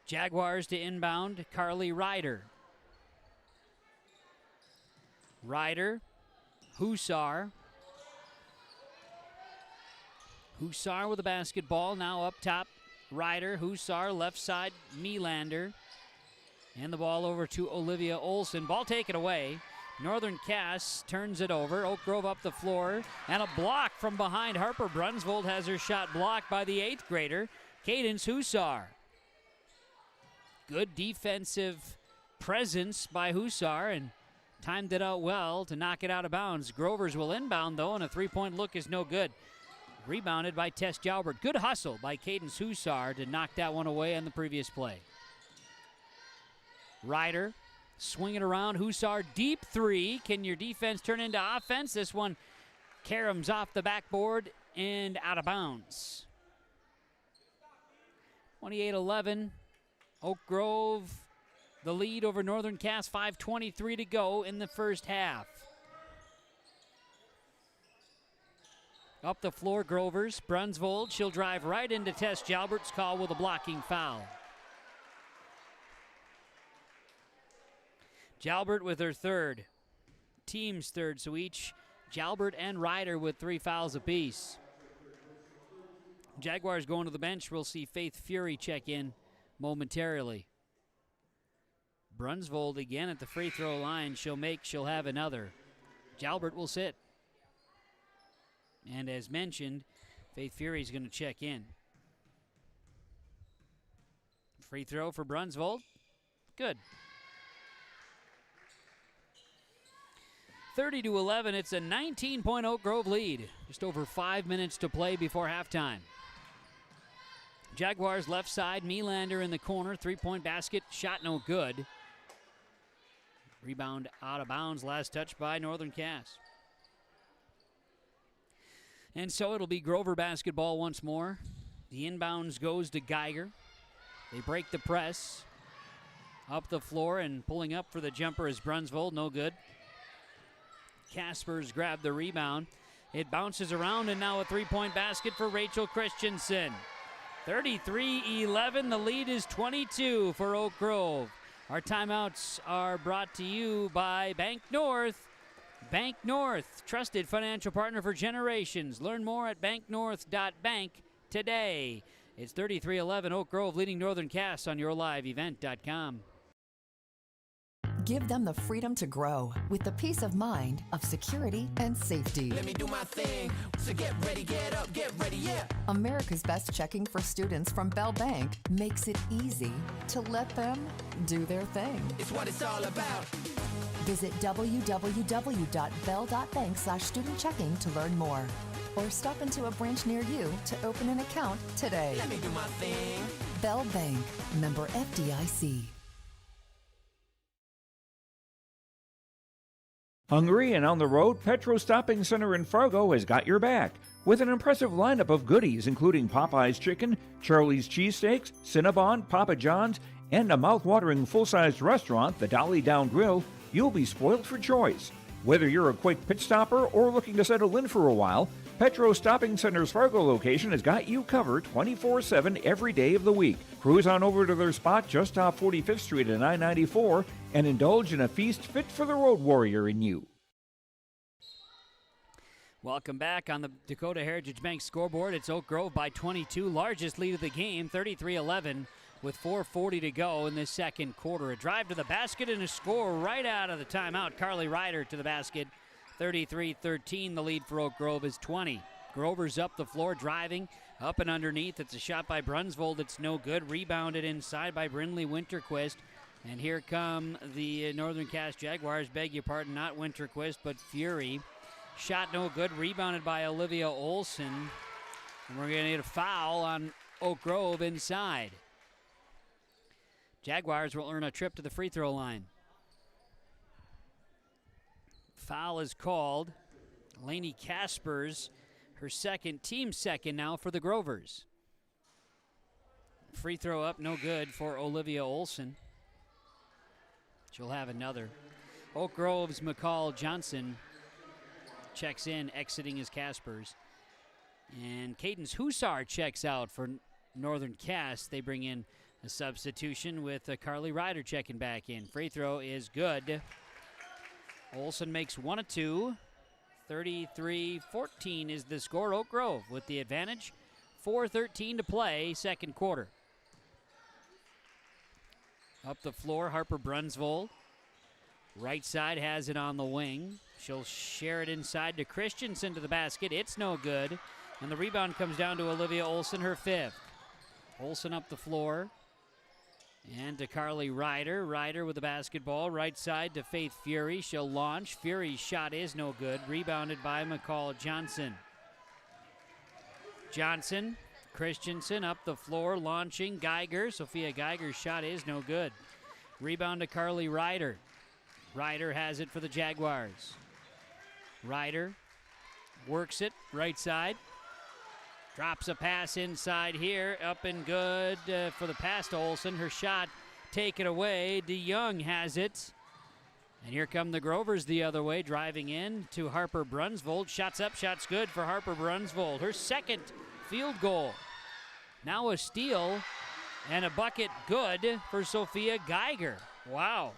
Jaguars to inbound. Carly Ryder. Ryder. Hussar. Hussar with the basketball. Now up top. Ryder. Hussar. Left side. Melander. And the ball over to Olivia Olson. Ball taken away. Northern Cass turns it over. Oak Grove up the floor. And a block from behind. Harper Brunsvold has her shot blocked by the 8th grader, Cadence Hussar. Good defensive presence by Hussar, and timed it out well to knock it out of bounds. Grovers will inbound, though, and a three-point look is no good. Rebounded by Tess Jalbert. Good hustle by Cadence Hussar to knock that one away on the previous play. Ryder swinging around. Hussar, deep three. Can your defense turn into offense? This one caroms off the backboard and out of bounds. 28-11. Oak Grove, the lead over Northern Cass. 5:23 to go in the first half. Up the floor, Grovers. Brunsvold, she'll drive right into Tess Jalbert's call with a blocking foul. Jalbert with her third. Team's third, so each Jalbert and Ryder with 3 fouls apiece. Jaguars going to the bench. We'll see Faith Fury check in momentarily. Brunsvold again at the free throw line. She'll have another. Jalbert will sit. And as mentioned, Faith Fury's going to check in. Free throw for Brunsvold. Good. 30-11. It's a 19-point Oak Grove lead. Just over 5 minutes to play before halftime. Jaguars left side. Melander in the corner. Three-point basket. Shot no good. Rebound out of bounds. Last touch by Northern Cass. And so it'll be Grover basketball once more. The inbounds goes to Geiger. They break the press. Up the floor and pulling up for the jumper is Brunsvold. No good. Caspers grab the rebound. It bounces around, and now a three-point basket for Rachel Christensen. 33-11. The lead is 22 for Oak Grove. Our timeouts are brought to you by Bank North. Bank North, trusted financial partner for generations. Learn more at banknorth.bank today. It's 33-11. Oak Grove leading Northern Cass on yourliveevent.com. Give them the freedom to grow with the peace of mind of security and safety. Let me do my thing. So get ready, get up, get ready, yeah. America's Best Checking for students from Bell Bank makes it easy to let them do their thing. It's what it's all about. Visit www.bell.bank/student-checking to learn more. Or stop into a branch near you to open an account today. Let me do my thing. Bell Bank, member FDIC. Hungry and on the road, Petro Stopping Center in Fargo has got your back with an impressive lineup of goodies including Popeye's Chicken, Charlie's Cheesesteaks, Cinnabon, Papa John's, and a mouth-watering full-sized restaurant, the Dolly Down Grill. You'll be spoiled for choice. Whether you're a quick pit stopper or looking to settle in for a while, Petro Stopping Center's Fargo location has got you covered 24/7 every day of the week. Cruise on over to their spot just off 45th Street and I-94 and indulge in a feast fit for the road warrior in you. Welcome back on the Dakota Heritage Bank scoreboard. It's Oak Grove by 22, largest lead of the game, 33-11, with 4:40 to go in this second quarter. A drive to the basket and a score right out of the timeout. Carly Ryder to the basket, 33-13. The lead for Oak Grove is 20. Grover's up the floor, driving up and underneath. It's a shot by Brunsvold. It's no good. Rebounded inside by Brindley Winterquist. And here come the Northern Cass Jaguars. Beg your pardon, not Winterquist, but Fury. Shot no good. Rebounded by Olivia Olson. And we're going to get a foul on Oak Grove inside. Jaguars will earn a trip to the free throw line. Foul is called. Lainey Caspers, her second, team second now for the Grovers. Free throw up, no good for Olivia Olson. She'll have another. Oak Grove's McCall Johnson checks in, exiting as Caspers. And Cadence Hussar checks out for Northern Cass. They bring in a substitution with Carly Ryder checking back in. Free throw is good. Olson makes one of two. 33-14 is the score. Oak Grove with the advantage. 4:13 to play, second quarter. Up the floor, Harper Brunsvold. Right side has it on the wing. She'll share it inside to Christensen to the basket. It's no good. And the rebound comes down to Olivia Olson, her fifth. Olson up the floor. And to Carly Ryder. Ryder with the basketball. Right side to Faith Fury. She'll launch. Fury's shot is no good. Rebounded by McCall Johnson. Johnson, Christensen up the floor, launching. Geiger. Sophia Geiger's shot is no good. Rebound to Carly Ryder. Ryder has it for the Jaguars. Ryder works it right side. Drops a pass inside here. Up and good for the pass to Olsen. Her shot taken away. DeYoung has it. And here come the Grovers the other way, driving in to Harper Brunsvold. Shots up, shots good for Harper Brunsvold. Her second field goal. Now a steal and a bucket good for Sophia Geiger. Wow.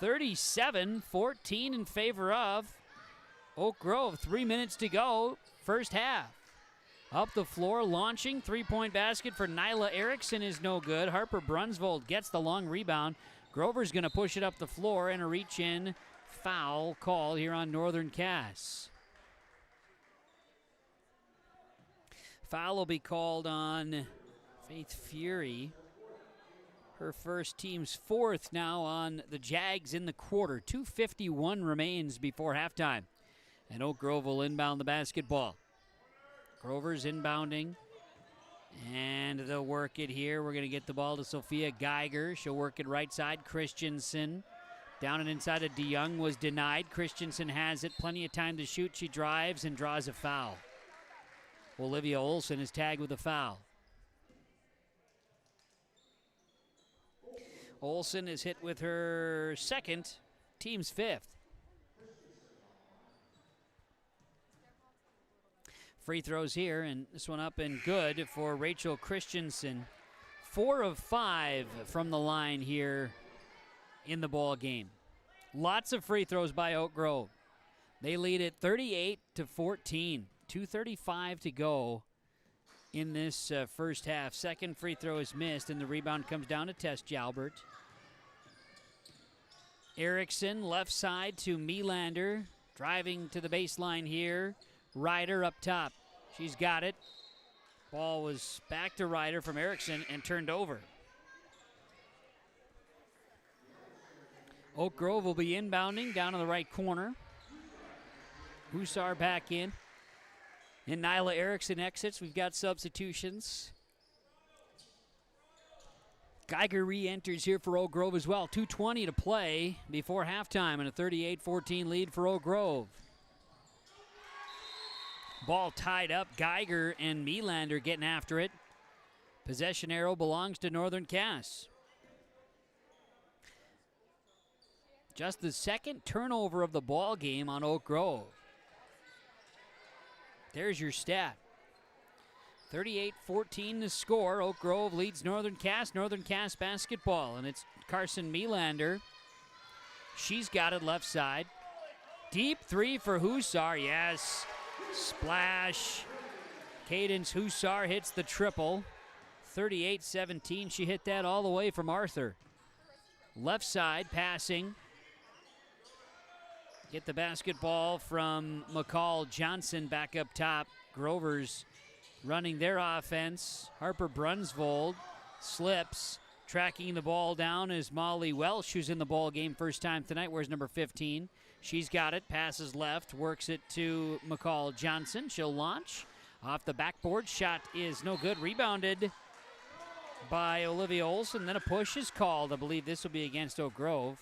37-14 in favor of Oak Grove. 3 minutes to go, first half. Up the floor, launching. Three-point basket for Nyla Erickson is no good. Harper Brunsvold gets the long rebound. Grover's going to push it up the floor, and a reach-in foul call here on Northern Cass. Foul will be called on Faith Fury. Her first, team's fourth now on the Jags in the quarter. 2:51 remains before halftime. And Oak Grove will inbound the basketball. Grover's inbounding. And they'll work it here. We're going to get the ball to Sophia Geiger. She'll work it right side. Christensen down and inside of DeYoung was denied. Christensen has it. Plenty of time to shoot. She drives and draws a foul. Olivia Olsen is tagged with a foul. Olsen is hit with her second, team's fifth. Free throws here, and this one up and good for Rachel Christensen. 4 of 5 from the line here in the ball game. Lots of free throws by Oak Grove. They lead it 38-14. 2:35 to go in this first half. Second free throw is missed, and the rebound comes down to Tess Jalbert. Erickson left side to Melander, driving to the baseline here. Ryder up top. She's got it. Ball was back to Ryder from Erickson and turned over. Oak Grove will be inbounding down in the right corner. Hussar back in. And Nyla Erickson exits. We've got substitutions. Geiger re-enters here for Oak Grove as well. 2:20 to play before halftime and a 38-14 lead for Oak Grove. Ball tied up. Geiger and Melander getting after it. Possession arrow belongs to Northern Cass. Just the second turnover of the ball game on Oak Grove. There's your stat. 38-14 to score. Oak Grove leads Northern Cass. Northern Cass basketball, and it's Carson Melander. She's got it left side. Deep three for Hussar. Yes. Splash. Cadence Hussar hits the triple. 38-17. She hit that all the way from Arthur. Left side passing. Get the basketball from McCall Johnson back up top. Grover's running their offense. Harper Brunsvold slips. Tracking the ball down is Molly Welsh, who's in the ball game first time tonight. Where's number 15? She's got it. Passes left. Works it to McCall Johnson. She'll launch. Off the backboard. Shot is no good. Rebounded by Olivia Olsen. Then a push is called. I believe this will be against Oak Grove.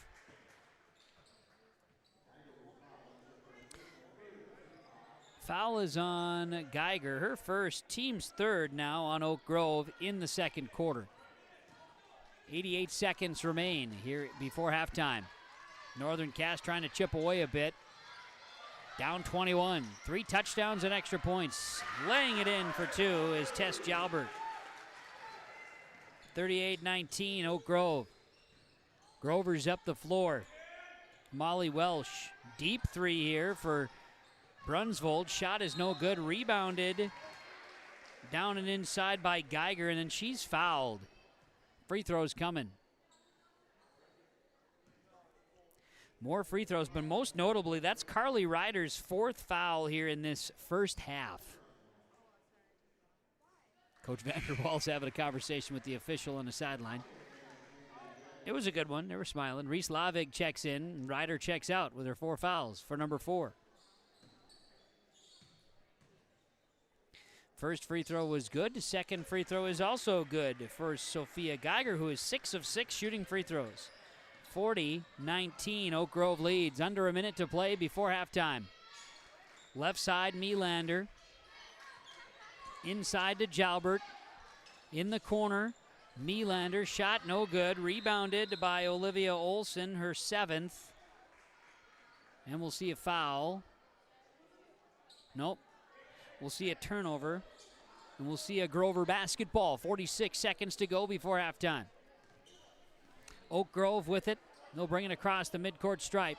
Foul is on Geiger. Her first, team's third now on Oak Grove in the second quarter. 88 seconds remain here before halftime. Northern Cass trying to chip away a bit. Down 21. 3 touchdowns and extra points. Laying it in for 2 is Tess Jalbert. 38-19 Oak Grove. Grover's up the floor. Molly Welsh. Deep three here for Brunsvold. Shot is no good. Rebounded down and inside by Geiger, and then she's fouled. Free throws coming. More free throws, but most notably, that's Carly Ryder's 4th foul here in this first half. Coach Vanderwaal's having a conversation with the official on the sideline. It was a good one. They were smiling. Reese Lavig checks in, and Ryder checks out with her 4 fouls for number 4. First free throw was good. The second free throw is also good for Sophia Geiger, who is 6 of 6 shooting free throws. 40-19, Oak Grove leads. Under a minute to play before halftime. Left side, Melander. Inside to Jalbert. In the corner, Melander. Shot no good. Rebounded by Olivia Olson, her 7th. And we'll see a foul. Nope. We'll see a turnover. And we'll see a Grover basketball. 46 seconds to go before halftime. Oak Grove with it. They'll bring it across the midcourt stripe.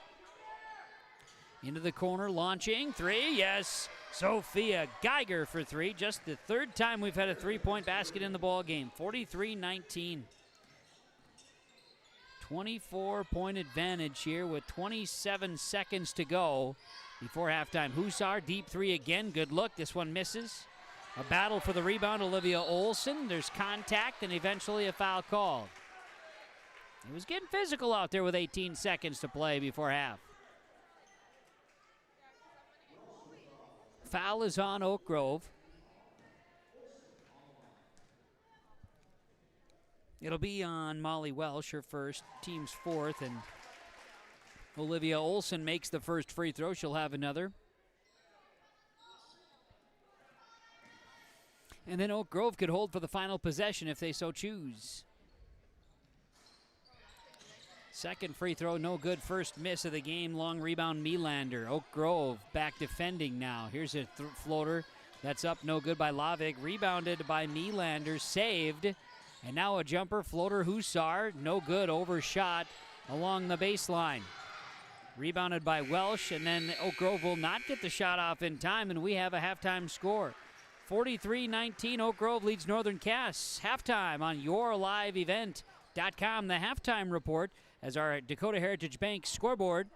Into the corner, launching. 3, yes. Sophia Geiger for 3. Just the 3rd time we've had a 3-point basket in the ball game. 43-19. 24-point advantage here with 27 seconds to go before halftime. Hussar, deep 3 again. Good look. This one misses. A battle for the rebound, Olivia Olson. There's contact and eventually a foul called. It was getting physical out there with 18 seconds to play before half. Foul is on Oak Grove. It'll be on Molly Welsh, her first, team's 4th, and Olivia Olson makes the first free throw. She'll have another. And then Oak Grove could hold for the final possession if they so choose. Second free throw, no good. First miss of the game. Long rebound, Melander. Oak Grove back defending now. Here's a floater. That's up, no good by Lavig. Rebounded by Melander, saved. And now a jumper, floater, Hussar. No good, overshot along the baseline. Rebounded by Welsh, and then Oak Grove will not get the shot off in time, and we have a halftime score. 43-19, Oak Grove leads Northern Cass. Halftime on yourliveevent.com. The halftime report as our Dakota Heritage Bank scoreboard.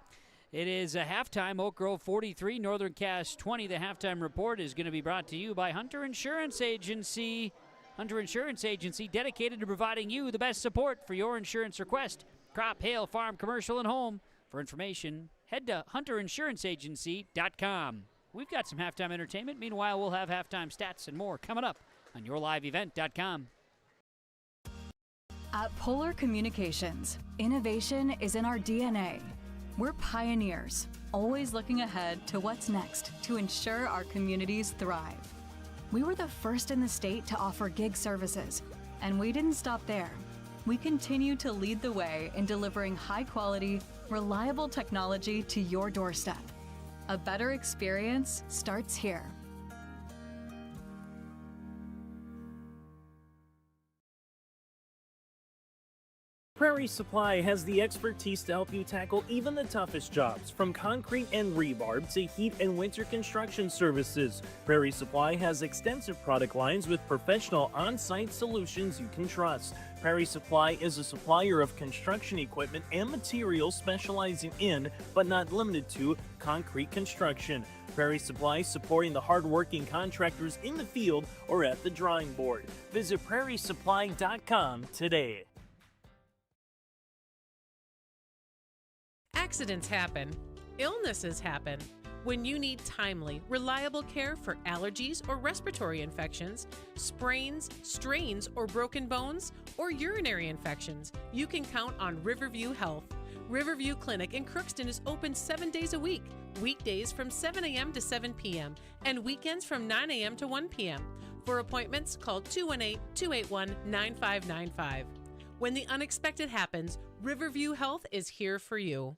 It is a halftime, Oak Grove 43, Northern Cass 20. The halftime report is going to be brought to you by Hunter Insurance Agency. Hunter Insurance Agency, dedicated to providing you the best support for your insurance request. Crop, hail, farm, commercial, and home. For information, head to hunterinsuranceagency.com. We've got some halftime entertainment. Meanwhile, we'll have halftime stats and more coming up on yourliveevent.com. At Polar Communications, innovation is in our DNA. We're pioneers, always looking ahead to what's next to ensure our communities thrive. We were the first in the state to offer gig services, and we didn't stop there. We continue to lead the way in delivering high-quality, reliable technology to your doorstep. A better experience starts here. Prairie Supply has the expertise to help you tackle even the toughest jobs, from concrete and rebar to heat and winter construction services. Prairie Supply has extensive product lines with professional on-site solutions you can trust. Prairie Supply is a supplier of construction equipment and materials specializing in, but not limited to, concrete construction. Prairie Supply supporting the hard-working contractors in the field or at the drawing board. Visit prairiesupply.com today. Accidents happen. Illnesses happen. When you need timely, reliable care for allergies or respiratory infections, sprains, strains, or broken bones, or urinary infections, you can count on Riverview Health. Riverview Clinic in Crookston is open 7 days a week, weekdays from 7 a.m. to 7 p.m., and weekends from 9 a.m. to 1 p.m. For appointments, call 218-281-9595. When the unexpected happens, Riverview Health is here for you.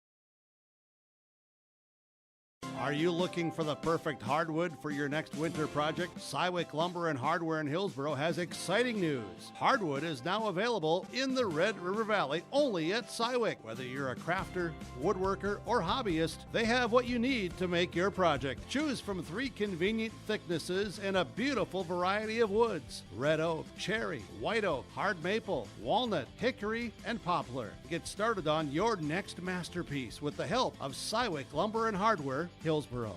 Are you looking for the perfect hardwood for your next winter project? Cywick Lumber and Hardware in Hillsboro has exciting news. Hardwood is now available in the Red River Valley only at Cywick. Whether you're a crafter, woodworker, or hobbyist, they have what you need to make your project. Choose from 3 convenient thicknesses and a beautiful variety of woods: red oak, cherry, white oak, hard maple, walnut, hickory, and poplar. Get started on your next masterpiece with the help of Cywick Lumber and Hardware, Hillsboro.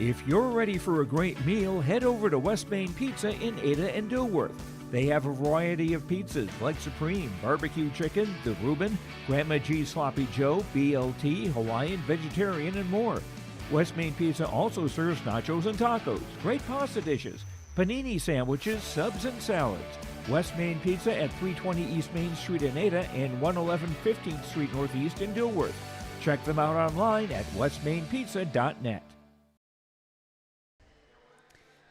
If you're ready for a great meal, head over to West Main Pizza in Ada and Dilworth. They have a variety of pizzas like Supreme, Barbecue Chicken, The Reuben, Grandma G's Sloppy Joe, BLT, Hawaiian, Vegetarian, and more. West Main Pizza also serves nachos and tacos, great pasta dishes, panini sandwiches, subs, and salads. West Main Pizza at 320 East Main Street in Ada and 111 15th Street Northeast in Dilworth. Check them out online at westmainpizza.net.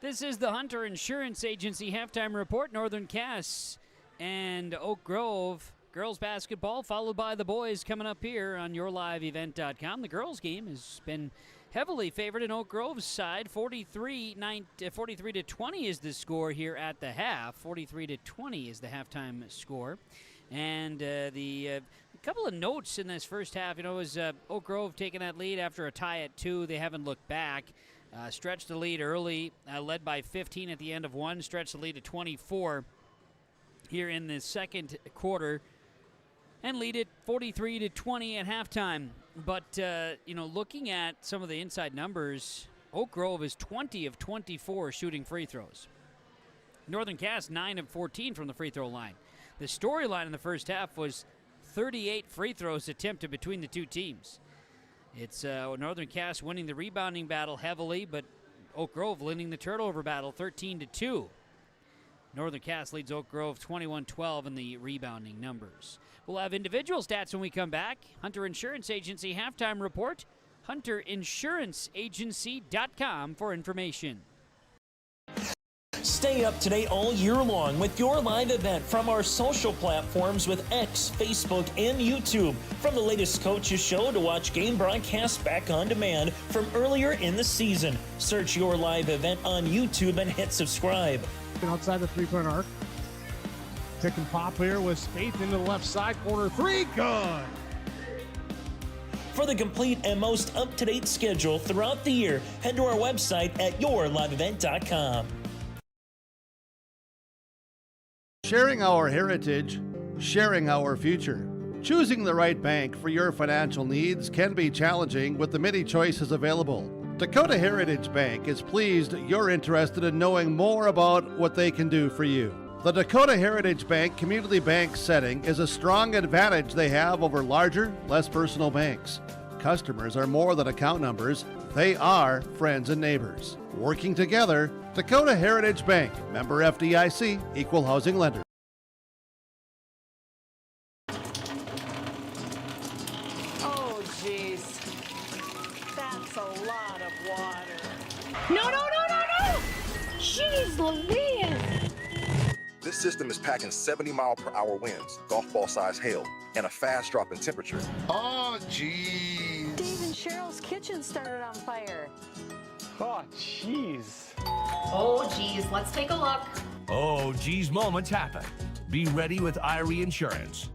This is the Hunter Insurance Agency halftime report. Northern Cass and Oak Grove girls basketball, followed by the boys coming up here on yourliveevent.com. The girls game has been heavily favored in Oak Grove's side. 43-20 is the score here at the half. 43-20 is the halftime score. And a couple of notes in this first half, was Oak Grove taking that lead after a tie at 2. They haven't looked back. Stretched the lead early, led by 15 at the end of 1, stretched the lead to 24 here in the second quarter, and lead it 43-20 at halftime. But, looking at some of the inside numbers, Oak Grove is 20 of 24 shooting free throws. Northern Cass, 9 of 14 from the free throw line. The storyline in the first half was 38 free throws attempted between the two teams. It's Northern Cass winning the rebounding battle heavily, but Oak Grove winning the turnover battle 13-2. Northern Cass leads Oak Grove 21-12 in the rebounding numbers. We'll have individual stats when we come back. Hunter Insurance Agency halftime report. HunterInsuranceAgency.com for information. Stay up to date all year long with your live event from our social platforms with X, Facebook, and YouTube. From the latest coaches show to watch game broadcasts back on demand from earlier in the season. Search your live event on YouTube and hit subscribe. Outside the three-point arc. Pick and pop here with Spaeth into the left side corner. 3, good. For the complete and most up-to-date schedule throughout the year, head to our website at yourliveevent.com. Sharing our heritage, sharing our future. Choosing the right bank for your financial needs can be challenging with the many choices available. Dakota Heritage Bank is pleased you're interested in knowing more about what they can do for you. The Dakota Heritage Bank community bank setting is a strong advantage they have over larger, less personal banks. Customers are more than account numbers, they are friends and neighbors. Working together, Dakota Heritage Bank, member FDIC, equal housing lender. Oh, jeez. That's a lot of water. No! Jeez Louise! This system is packing 70-mile-per-hour winds, golf ball-sized hail, and a fast drop in temperature. Oh, jeez. Dave and Cheryl's kitchen started on fire. Oh, jeez. Oh, geez, let's take a look. Oh, geez, moments happen. Be ready with Irie Insurance.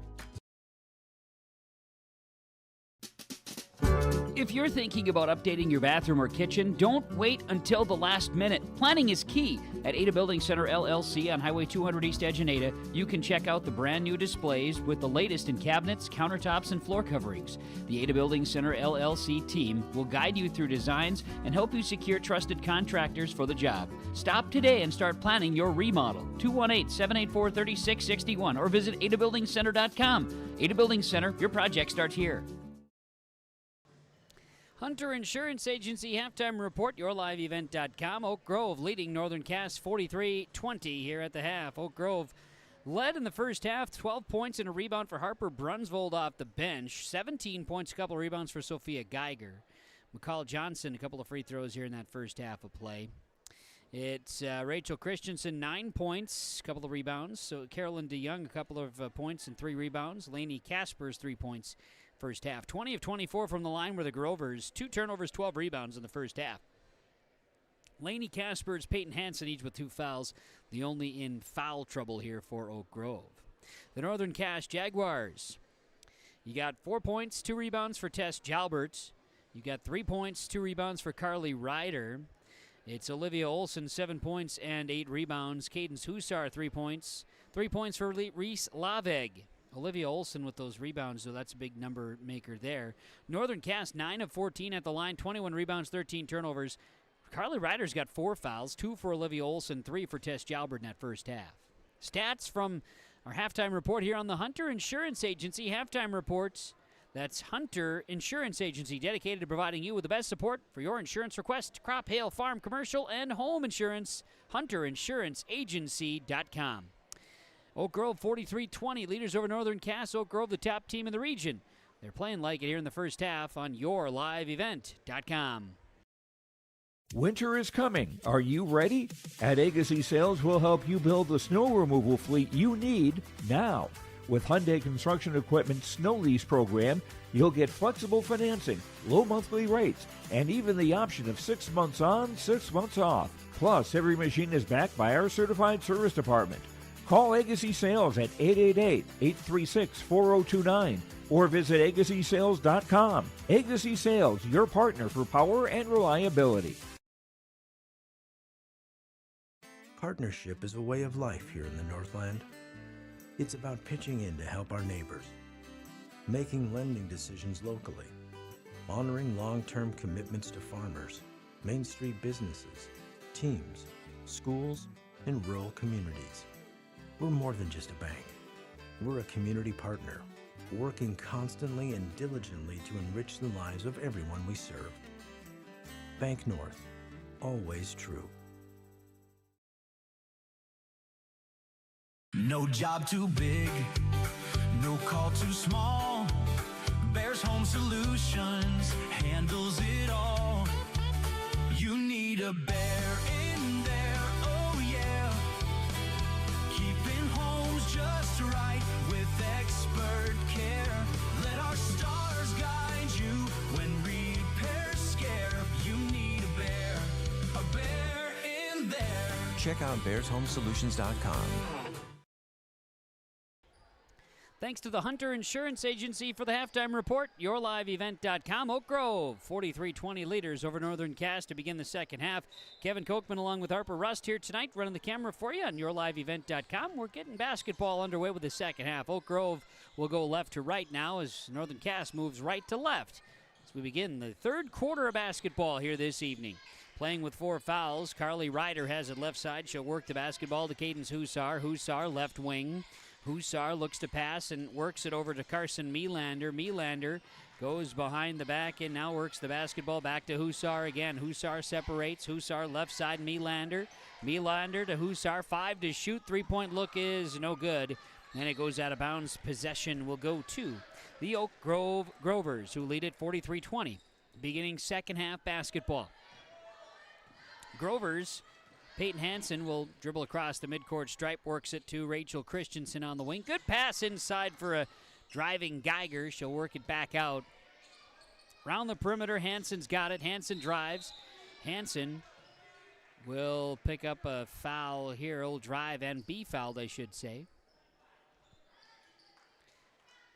If you're thinking about updating your bathroom or kitchen, don't wait until the last minute. Planning is key. At Ada Building Center LLC on Highway 200 East Edge in Ada, you can check out the brand new displays with the latest in cabinets, countertops, and floor coverings. The Ada Building Center LLC team will guide you through designs and help you secure trusted contractors for the job. Stop today and start planning your remodel. 218-784-3661 or visit adabuildingcenter.com. Ada Building Center, your project starts here. Hunter Insurance Agency halftime report, yourliveevent.com. Oak Grove leading Northern Cass 43-20 here at the half. Oak Grove led in the first half, 12 points and a rebound for Harper Brunsvold off the bench. 17 points, a couple of rebounds for Sophia Geiger. McCall Johnson, a couple of free throws here in that first half of play. It's Rachel Christensen, 9 points, a couple of rebounds. So Carolyn DeYoung, a couple of points and 3 rebounds. Lainey Caspers, 3 points. First half. 20 of 24 from the line were the Grovers. 2 turnovers, 12 rebounds in the first half. Lainey Caspers, Peyton Hansen, each with 2 fouls. The only in foul trouble here for Oak Grove. The Northern Cass Jaguars. You got 4 points, 2 rebounds for Tess Jalbert. You got 3 points, 2 rebounds for Carly Ryder. It's Olivia Olson, 7 points and 8 rebounds. Cadence Hussar, 3 points. 3 points for Reese Laveg. Olivia Olson with those rebounds, so that's a big number maker there. Northern Cass, 9 of 14 at the line, 21 rebounds, 13 turnovers. Carly Ryder's got 4 fouls, 2 for Olivia Olson, 3 for Tess Jalbert in that first half. Stats from our halftime report here on the Hunter Insurance Agency halftime reports. That's Hunter Insurance Agency, dedicated to providing you with the best support for your insurance request. Crop, hail, farm, commercial, and home insurance. HunterInsuranceAgency.com. Oak Grove 43-20, leaders over Northern Cass. Oak Grove, the top team in the region. They're playing like it here in the first half on YourLiveEvent.com. Winter is coming. Are you ready? At Agassi Sales, we'll help you build the snow removal fleet you need now. With Hyundai Construction Equipment Snow Lease Program, you'll get flexible financing, low monthly rates, and even the option of 6 months on, 6 months off. Plus, every machine is backed by our certified service department. Call Agassi Sales at 888-836-4029 or visit agassisales.com. Agassi Sales, your partner for power and reliability. Partnership is a way of life here in the Northland. It's about pitching in to help our neighbors, making lending decisions locally, honoring long-term commitments to farmers, Main Street businesses, teams, schools, and rural communities. We're more than just a bank. We're a community partner, working constantly and diligently to enrich the lives of everyone we serve. Bank North, always true. No job too big, no call too small. Bears Home Solutions handles it all. You need a bear in there, oh yeah. Keeping homes just right with expert care. Let our stars guide you when repairs scare. You need a bear in there. Check out bearshomesolutions.com. Thanks to the Hunter Insurance Agency for the halftime report. YourLiveEvent.com. Oak Grove, 43-20 leaders over Northern Cass to begin the second half. Kevin Kochman along with Harper Rust here tonight, running the camera for you on YourLiveEvent.com. We're getting basketball underway with the second half. Oak Grove will go left to right now as Northern Cass moves right to left as we begin the third quarter of basketball here this evening. Playing with 4 fouls, Carly Ryder has it left side. She'll work the basketball to Cadence Hussar. Hussar left wing. Hussar looks to pass and works it over to Carson Melander. Melander goes behind the back and now works the basketball back to Hussar again. Hussar separates. Hussar left side, Melander. Melander to Hussar. 5 to shoot. 3-point look is no good. And it goes out of bounds. Possession will go to the Oak Grove Grovers, who lead it 43-20. Beginning second half basketball. Grovers, Peyton Hansen will dribble across the midcourt stripe, works it to Rachel Christensen on the wing. Good pass inside for a driving Geiger. She'll work it back out. Round the perimeter, Hansen's got it. Hansen drives. Hansen will pick up a foul here. Old drive and be fouled, I should say.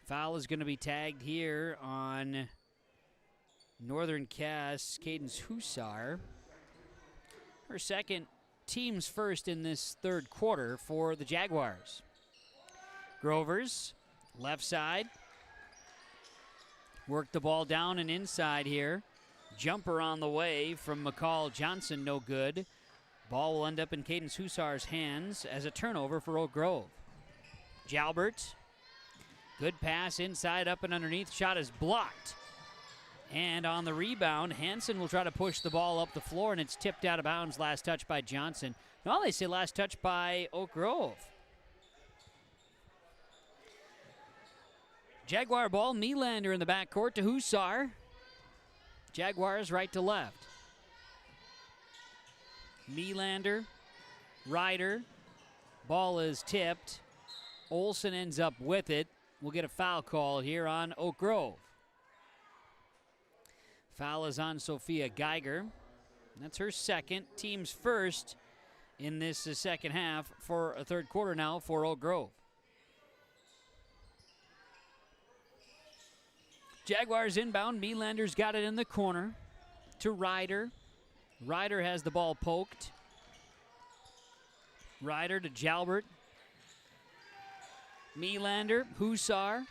Foul is going to be tagged here on Northern Cass, Cadence Hussar. Her second, team's first in this third quarter for the Jaguars. Grovers, left side. Work the ball down and inside here. Jumper on the way from McCall Johnson, no good. Ball will end up in Cadence Hussar's hands as a turnover for Oak Grove. Jalbert, good pass inside, up and underneath. Shot is blocked. And on the rebound, Hansen will try to push the ball up the floor, and it's tipped out of bounds. Last touch by Johnson. No, they say last touch by Oak Grove. Jaguar ball, Melander in the backcourt to Hussar. Jaguars right to left. Melander, Ryder. Ball is tipped. Olsen ends up with it. We'll get a foul call here on Oak Grove. Foul is on Sophia Geiger. That's her second, team's first in this second half for a third quarter now for Oak Grove. Jaguars inbound. Melander's got it in the corner to Ryder. Ryder has the ball poked. Ryder to Jalbert. Melander, Hussar.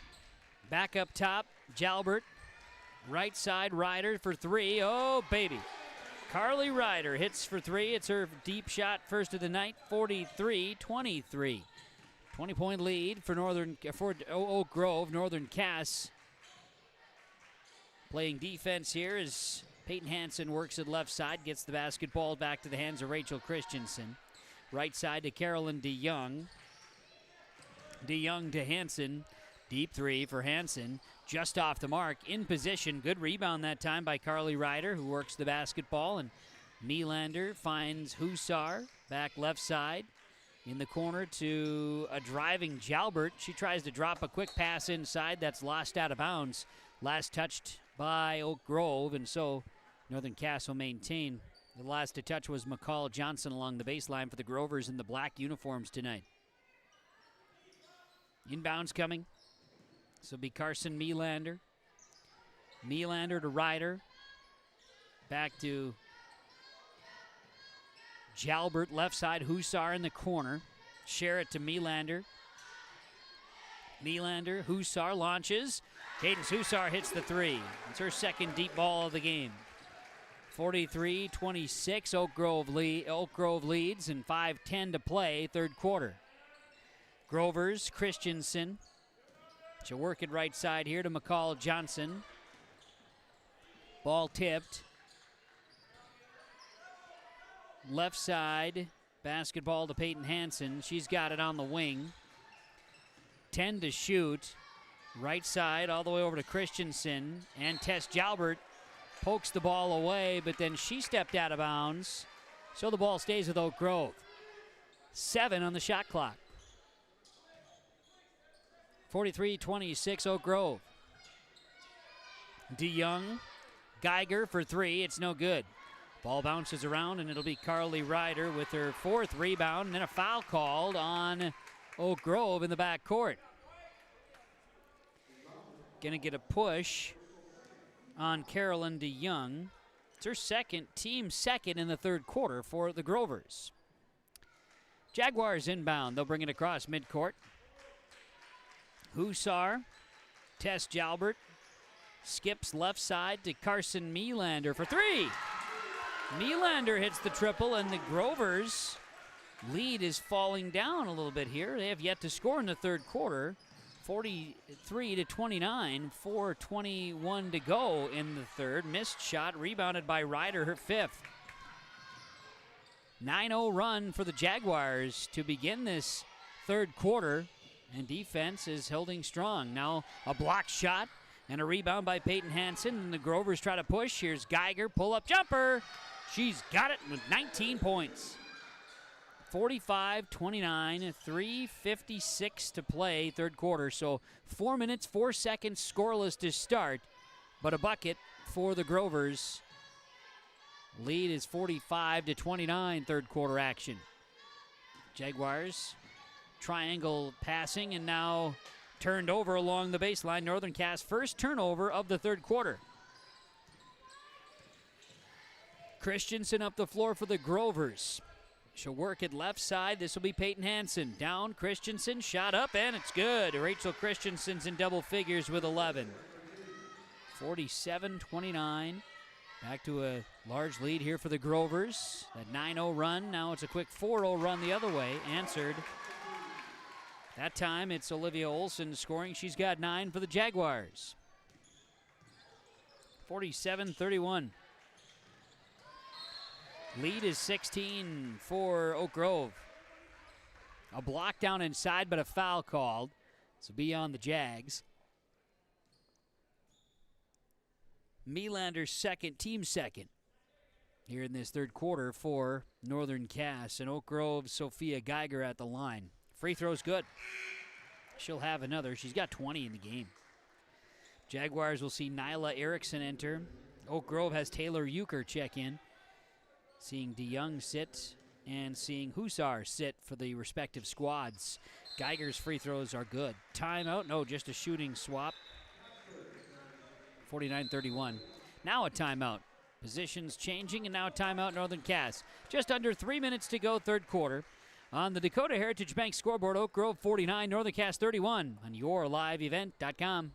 Back up top, Jalbert. Right side, Ryder for 3. Oh, baby. Carly Ryder hits for three. It's her deep shot, first of the night, 43-23. 20-point lead for Oak Grove. Northern Cass playing defense here as Peyton Hansen works it left side, gets the basketball back to the hands of Rachel Christensen. Right side to Carolyn DeYoung. DeYoung to Hansen. Deep three for Hansen. Just off the mark, in position. Good rebound that time by Carly Ryder, who works the basketball. And Melander finds Hussar, back left side. In the corner to a driving Jalbert. She tries to drop a quick pass inside. That's lost out of bounds. Last touched by Oak Grove, and so Northern Cass will maintain. The last to touch was McCall Johnson along the baseline for the Grovers in the black uniforms tonight. Inbounds coming. This will be Carson Melander. Melander to Ryder. Back to Jalbert, left side. Hussar in the corner. Share it to Melander. Melander, Hussar launches. Cadence Hussar hits the three. It's her second deep ball of the game. 43-26, Oak Grove leads, and 5:10 to play, third quarter. Grovers, Christensen. She'll work it right side here to McCall Johnson. Ball tipped. Left side, basketball to Peyton Hansen. She's got it on the wing. 10 to shoot. Right side all the way over to Christensen. And Tess Jalbert pokes the ball away, but then she stepped out of bounds. So the ball stays with Oak Grove. 7 on the shot clock. 43-26, Oak Grove. DeYoung, Geiger for three. It's no good. Ball bounces around, and it'll be Carly Ryder with her fourth rebound, and then a foul called on Oak Grove in the backcourt. Gonna get a push on Carolyn DeYoung. It's her team second in the third quarter for the Grovers. Jaguars inbound. They'll bring it across midcourt. Hussar, Tess Jalbert, skips left side to Carson Melander for three. Melander hits the triple, and the Grovers' lead is falling down a little bit here. They have yet to score in the third quarter. 43-29, 4:21 to go in the third. Missed shot, rebounded by Ryder, her fifth. 9-0 run for the Jaguars to begin this third quarter, and defense is holding strong. Now a block shot and a rebound by Peyton Hansen, and the Grovers try to push. Here's Geiger, pull-up jumper. She's got it with 19 points. 45-29, 3:56 to play, third quarter. So 4 minutes, 4 seconds scoreless to start, but a bucket for the Grovers. Lead is 45-29, third quarter action. Jaguars triangle passing, and now turned over along the baseline. Northern Cass first turnover of the third quarter. Christensen up the floor for the Grovers. She'll work it left side. This will be Peyton Hansen. Down, Christensen, shot up, and it's good. Rachel Christensen's in double figures with 11. 47-29. Back to a large lead here for the Grovers. That 9-0 run, now it's a quick 4-0 run the other way. Answered. That time it's Olivia Olson scoring. She's got 9 for the Jaguars. 47-31. Lead is 16 for Oak Grove. A block down inside, but a foul called. So be on the Jags. Melander's team second here in this third quarter for Northern Cass. And Oak Grove's Sophia Geiger at the line. Free throw's good. She'll have another. She's got 20 in the game. Jaguars will see Nyla Erickson enter. Oak Grove has Taylor Euchre check in. Seeing DeYoung sit and seeing Hussar sit for the respective squads. Geiger's free throws are good. Timeout? No, just a shooting swap. 49-31. Now a timeout. Positions changing, and now a timeout, Northern Cass. Just under 3 minutes to go, third quarter. On the Dakota Heritage Bank scoreboard, Oak Grove 49, Northern Cass 31 on yourliveevent.com.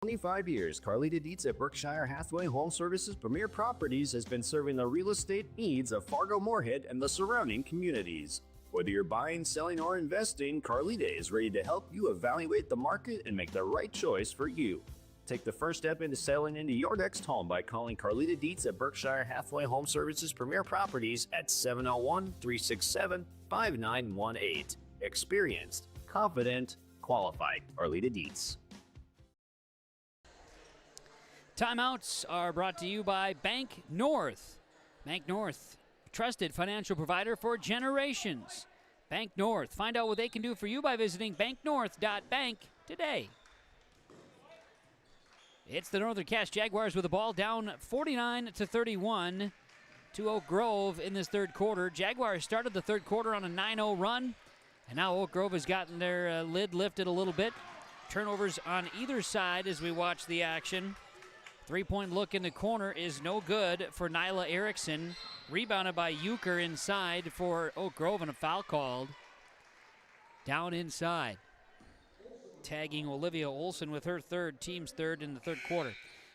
25 years, Carlita Dietz at Berkshire Hathaway Home Services Premier Properties has been serving the real estate needs of Fargo-Moorhead and the surrounding communities. Whether you're buying, selling, or investing, Carlita is ready to help you evaluate the market and make the right choice for you. Take the first step into selling into your next home by calling Carlita Dietz at Berkshire Hathaway Home Services Premier Properties at 701-367-5918. Experienced, confident, qualified. Carlita Dietz. Timeouts are brought to you by Bank North. Bank North, trusted financial provider for generations. Bank North. Find out what they can do for you by visiting banknorth.bank today. It's the Northern Cass Jaguars with the ball down 49-31 to Oak Grove in this third quarter. Jaguars started the third quarter on a 9-0 run, and now Oak Grove has gotten their lid lifted a little bit. Turnovers on either side as we watch the action. Three-point look in the corner is no good for Nyla Erickson. Rebounded by Euchre inside for Oak Grove, and a foul called down inside. Tagging Olivia Olson with her third, team's third in the third quarter.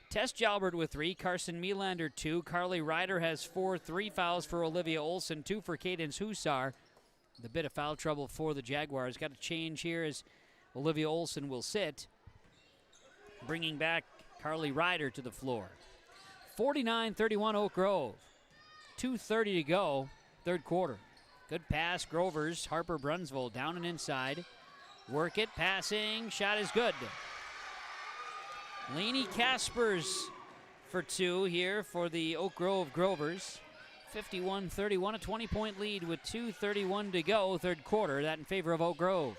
Tess Jalbert with 3, Carson Melander 2, Carly Ryder has 4, 3 fouls for Olivia Olson, 2 for Cadence Hussar. The bit of foul trouble for the Jaguars. Got a change here as Olivia Olson will sit, bringing back Carly Ryder to the floor. 49-31 Oak Grove. 2:30 to go, third quarter. Good pass, Grovers. Harper Brunsville down and inside. Work it, passing, shot is good. Lainey Caspers for 2 here for the Oak Grove Grovers. 51-31, a 20-point lead with 2:31 to go, third quarter. That in favor of Oak Grove.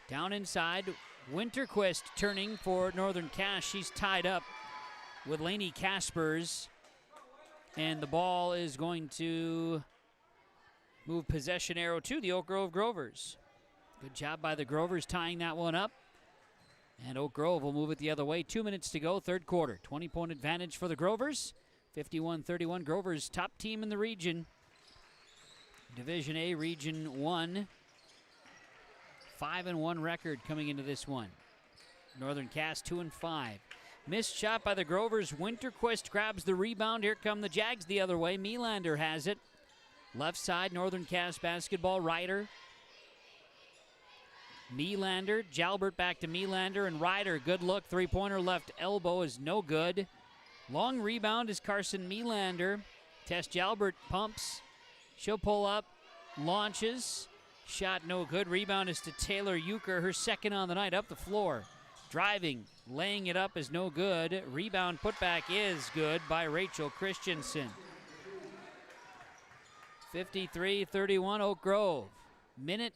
Down inside, Winterquist turning for Northern Cass. She's tied up with Lainey Caspers. And the ball is going to move possession arrow to the Oak Grove Grovers. Good job by the Grovers tying that one up. And Oak Grove will move it the other way. 2 minutes to go, third quarter. 20-point advantage for the Grovers. 51-31, Grovers top team in the region. Division A, Region 1. 5-1 record coming into this one. Northern Cass 2-5. Missed shot by the Grovers. Winterquist grabs the rebound. Here come the Jags the other way. Melander has it. Left side, Northern Cass basketball. Ryder. Melander. Jalbert back to Melander and Ryder. Good look. Three-pointer left elbow is no good. Long rebound is Carson Melander. Tess Jalbert pumps. She'll pull up. Launches. Shot no good. Rebound is to Taylor Euchre. Her second on the night. Up the floor. Driving. Laying it up is no good. Rebound putback is good by Rachel Christensen. 53-31 Oak Grove. Minute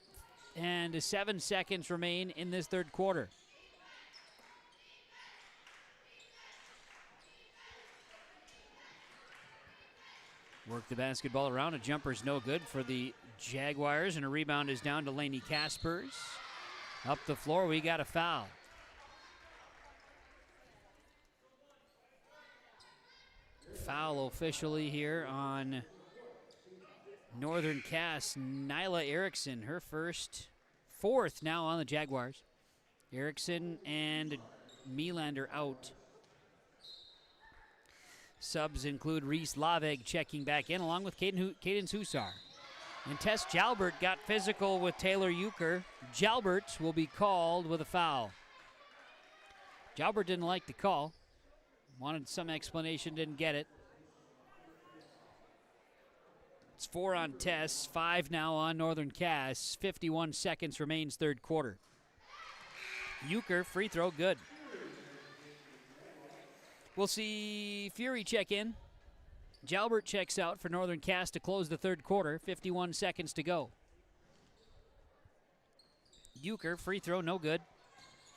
and 7 seconds remain in this third quarter. Work the basketball around. A jumper's no good for the Jaguars, and a rebound is down to Lainey Caspers. Up the floor, we got a foul. Foul officially here on Northern Cass. Nyla Erickson, her fourth now on the Jaguars. Erickson and Melander out. Subs include Reese Laveg checking back in, along with Cadence Hussar. And Tess Jalbert got physical with Taylor Euchre. Jalbert will be called with a foul. Jalbert didn't like the call. Wanted some explanation, didn't get it. It's 4 on Tess, 5 now on Northern Cass. 51 seconds remains third quarter. Euchre, free throw, good. We'll see Fury check in. Jalbert checks out for Northern Cass to close the third quarter. 51 seconds to go. Euchre, free throw, no good.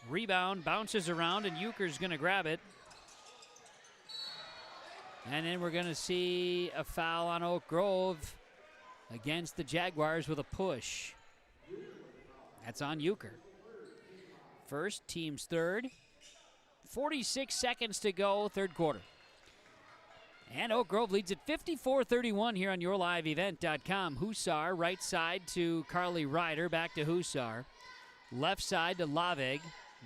Rebound, bounces around, and Euchre's going to grab it. And then we're going to see a foul on Oak Grove against the Jaguars with a push. That's on Euchre. First, team's third. 46 seconds to go, third quarter. And Oak Grove leads at 54-31 here on YourLiveEvent.com. Hussar, right side to Carly Ryder, back to Hussar. Left side to Laveg.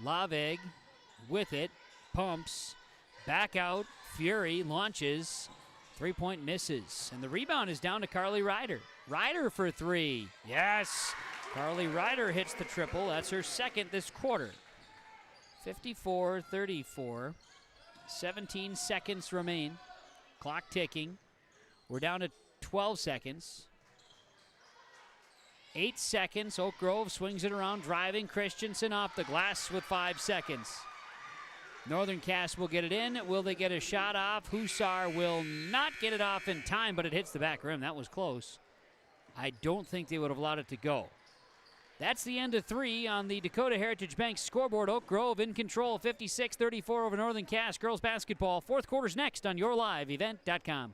Laveg with it, pumps, back out, Fury launches, three-point misses, and the rebound is down to Carly Ryder. Ryder for three, yes! Carly Ryder hits the triple, that's her second this quarter. 54-34, 17 seconds remain, clock ticking. We're down to 12 seconds. 8 seconds, Oak Grove swings it around, driving Christensen off the glass with 5 seconds. Northern Cass will get it in. Will they get a shot off? Hussar will not get it off in time, but it hits the back rim. That was close. I don't think they would have allowed it to go. That's the end of 3 on the Dakota Heritage Bank scoreboard. Oak Grove in control, 56-34 over Northern Cass. Girls basketball, fourth quarter's next on YourLiveEvent.com.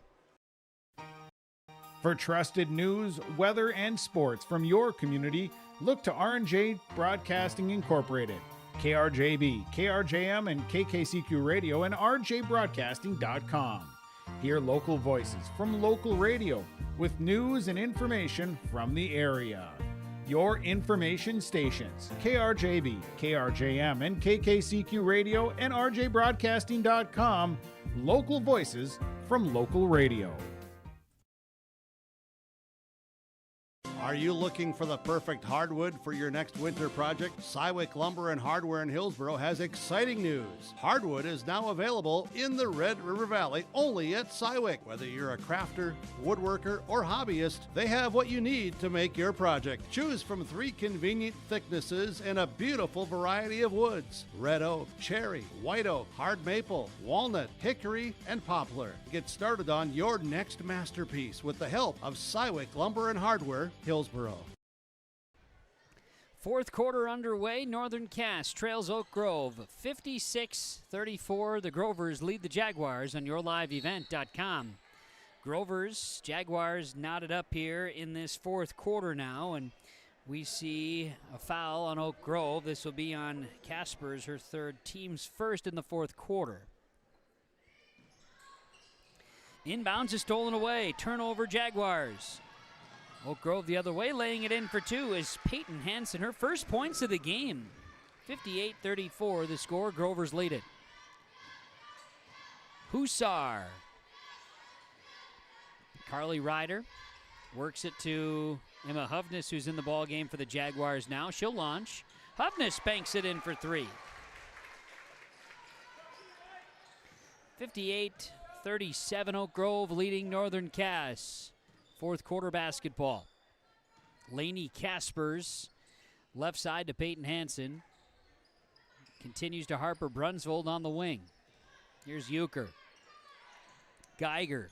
For trusted news, weather, and sports from your community, look to R&J Broadcasting Incorporated, KRJB, KRJM, and KKCQ Radio, and rjbroadcasting.com. Hear local voices from local radio with news and information from the area. Your information stations, KRJB, KRJM, and KKCQ Radio, and rjbroadcasting.com. Local voices from local radio. Are you looking for the perfect hardwood for your next winter project? Cywick Lumber and Hardware in Hillsboro has exciting news. Hardwood is now available in the Red River Valley only at Cywick. Whether you're a crafter, woodworker, or hobbyist, they have what you need to make your project. Choose from 3 convenient thicknesses and a beautiful variety of woods: red oak, cherry, white oak, hard maple, walnut, hickory, and poplar. Get started on your next masterpiece with the help of Cywick Lumber and Hardware, Hillsboro. Fourth quarter underway. Northern Cass trails Oak Grove 56-34. The Grovers lead the Jaguars on YourLiveEvent.com. Grovers, Jaguars knotted up here in this fourth quarter now, and we see a foul on Oak Grove. This will be on Caspers, her third, team's first in the fourth quarter. Inbounds is stolen away. Turnover, Jaguars. Oak Grove the other way, laying it in for 2 is Peyton Hansen, her first points of the game. 58-34 the score. Grovers lead it. Hussar. Carly Ryder works it to Emma Hovness, who's in the ball game for the Jaguars now. She'll launch. Hovness banks it in for 3. 58-37 Oak Grove leading Northern Cass. Fourth quarter basketball. Lainey Caspers, left side to Peyton Hansen. Continues to Harper Brunsvold on the wing. Here's Euchre. Geiger.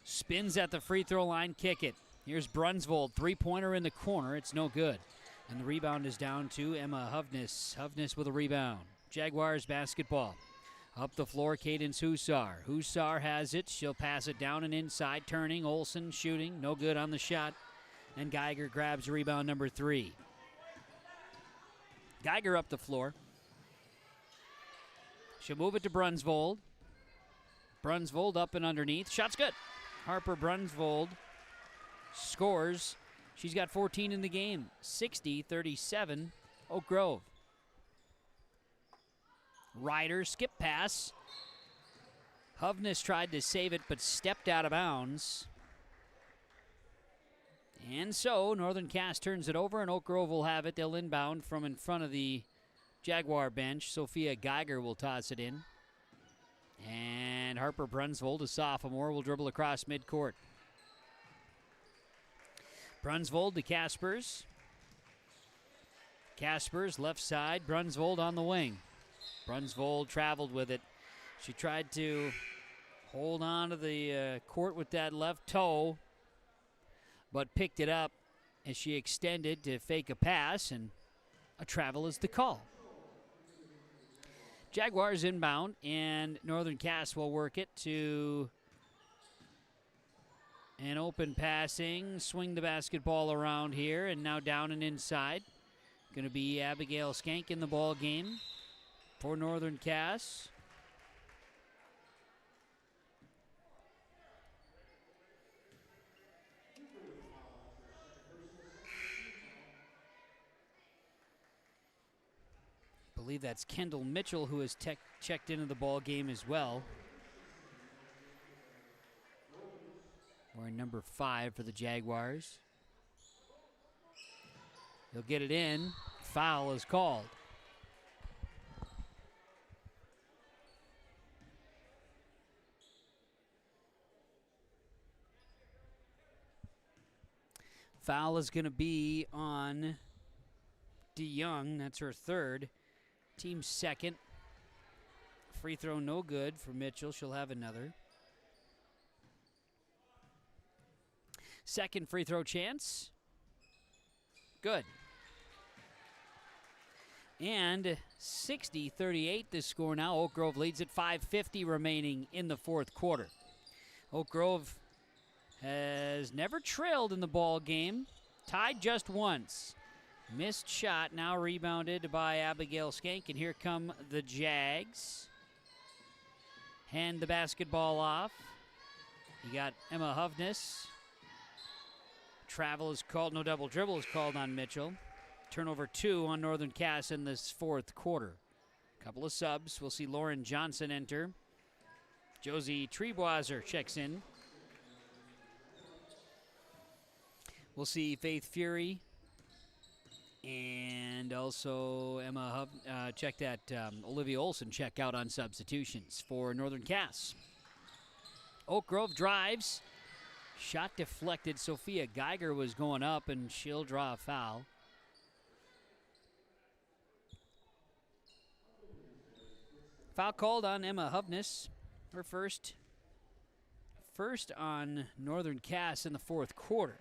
Spins at the free throw line, kick it. Here's Brunsvold, three-pointer in the corner. It's no good. And the rebound is down to Emma Hovness. Hovness with a rebound. Jaguars basketball. Up the floor, Cadence Hussar. Hussar has it. She'll pass it down and inside. Turning, Olsen shooting. No good on the shot. And Geiger grabs rebound number 3. Geiger up the floor. She'll move it to Brunsvold. Brunsvold up and underneath. Shot's good. Harper Brunsvold scores. She's got 14 in the game. 60-37 Oak Grove. Ryder, skip pass. Hovness tried to save it but stepped out of bounds. And so Northern Cass turns it over and Oak Grove will have it. They'll inbound from in front of the Jaguar bench. Sophia Geiger will toss it in. And Harper Brunsvold, a sophomore, will dribble across midcourt. Brunsvold to Caspers. Caspers left side, Brunsvold on the wing. Brunsvold traveled with it. She tried to hold on to the court with that left toe, but picked it up as she extended to fake a pass, and a travel is the call. Jaguars inbound, and Northern Cass will work it to an open passing. Swing the basketball around here, and now down and inside. Going to be Abigail Skank in the ball game for Northern Cass. believe that's Kendall Mitchell who has checked into the ball game as well. Wearing number 5 for the Jaguars. He'll get it in. Foul is called. Foul is going to be on DeYoung. That's her third. Team second. Free throw no good for Mitchell. She'll have another. Second free throw chance. Good. And 60-38 this score now. Oak Grove leads at 5:50 remaining in the fourth quarter. Oak Grove has never trailed in the ball game. Tied just once. Missed shot, now rebounded by Abigail Skank, and here come the Jags. Hand the basketball off. You got Emma Hovness. Travel is called, no double dribble is called on Mitchell. Turnover 2 on Northern Cass in this fourth quarter. Couple of subs. We'll see Lauren Johnson enter. Josie Treeboiser checks in. We'll see Faith Fury and also Emma check that Olivia Olson check out on substitutions for Northern Cass. Oak Grove drives. Shot deflected. Sophia Geiger was going up, and she'll draw a foul. Foul called on Emma Hovness. Her first on Northern Cass in the fourth quarter.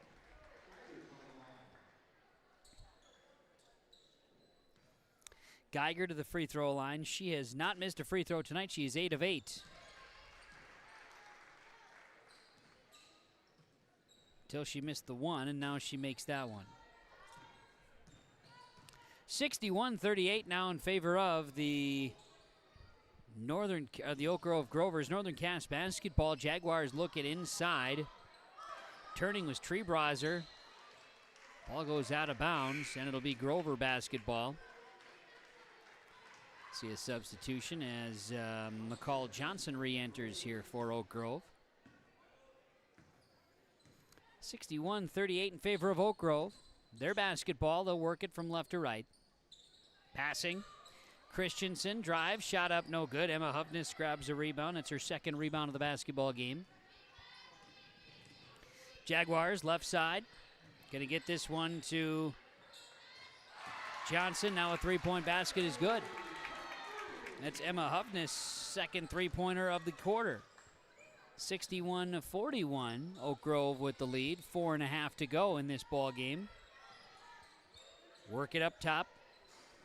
Geiger to the free throw line. She has not missed a free throw tonight. She is 8 of 8. Until she missed the one, and now she makes that one. 61-38 now in favor of the Oak Grove Grovers. Northern Cass basketball. Jaguars look at inside. Turning was Treeboiser. Ball goes out of bounds, and it'll be Grover basketball. See a substitution as McCall Johnson re-enters here for Oak Grove. 61-38 in favor of Oak Grove. Their basketball, they'll work it from left to right. Passing. Christensen drives, shot up, no good. Emma Hovness grabs a rebound. It's her second rebound of the basketball game. Jaguars, left side. Going to get this one to Johnson. Now a three-point basket is good. That's Emma Hovness' second three-pointer of the quarter. 61-41, Oak Grove with the lead. 4.5 to go in this ball game. Work it up top.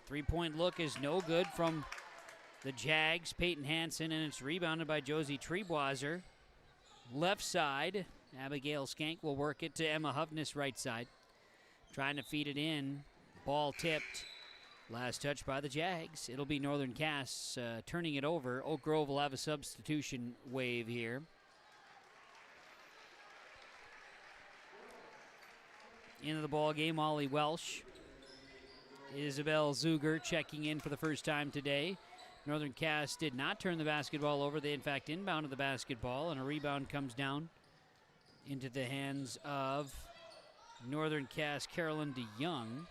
Three-point look is no good from the Jags. Peyton Hansen, and it's rebounded by Josie Treeboiser. Left side, Abigail Skank will work it to Emma Hovness right side. Trying to feed it in. Ball tipped. Last touch by the Jags. It'll be Northern Cass turning it over. Oak Grove will have a substitution wave here. Into the ball game, Ollie Welsh. Isabel Zuger checking in for the first time today. Northern Cass did not turn the basketball over. They, in fact, inbounded the basketball, and a rebound comes down into the hands of Northern Cass Carolyn DeYoung.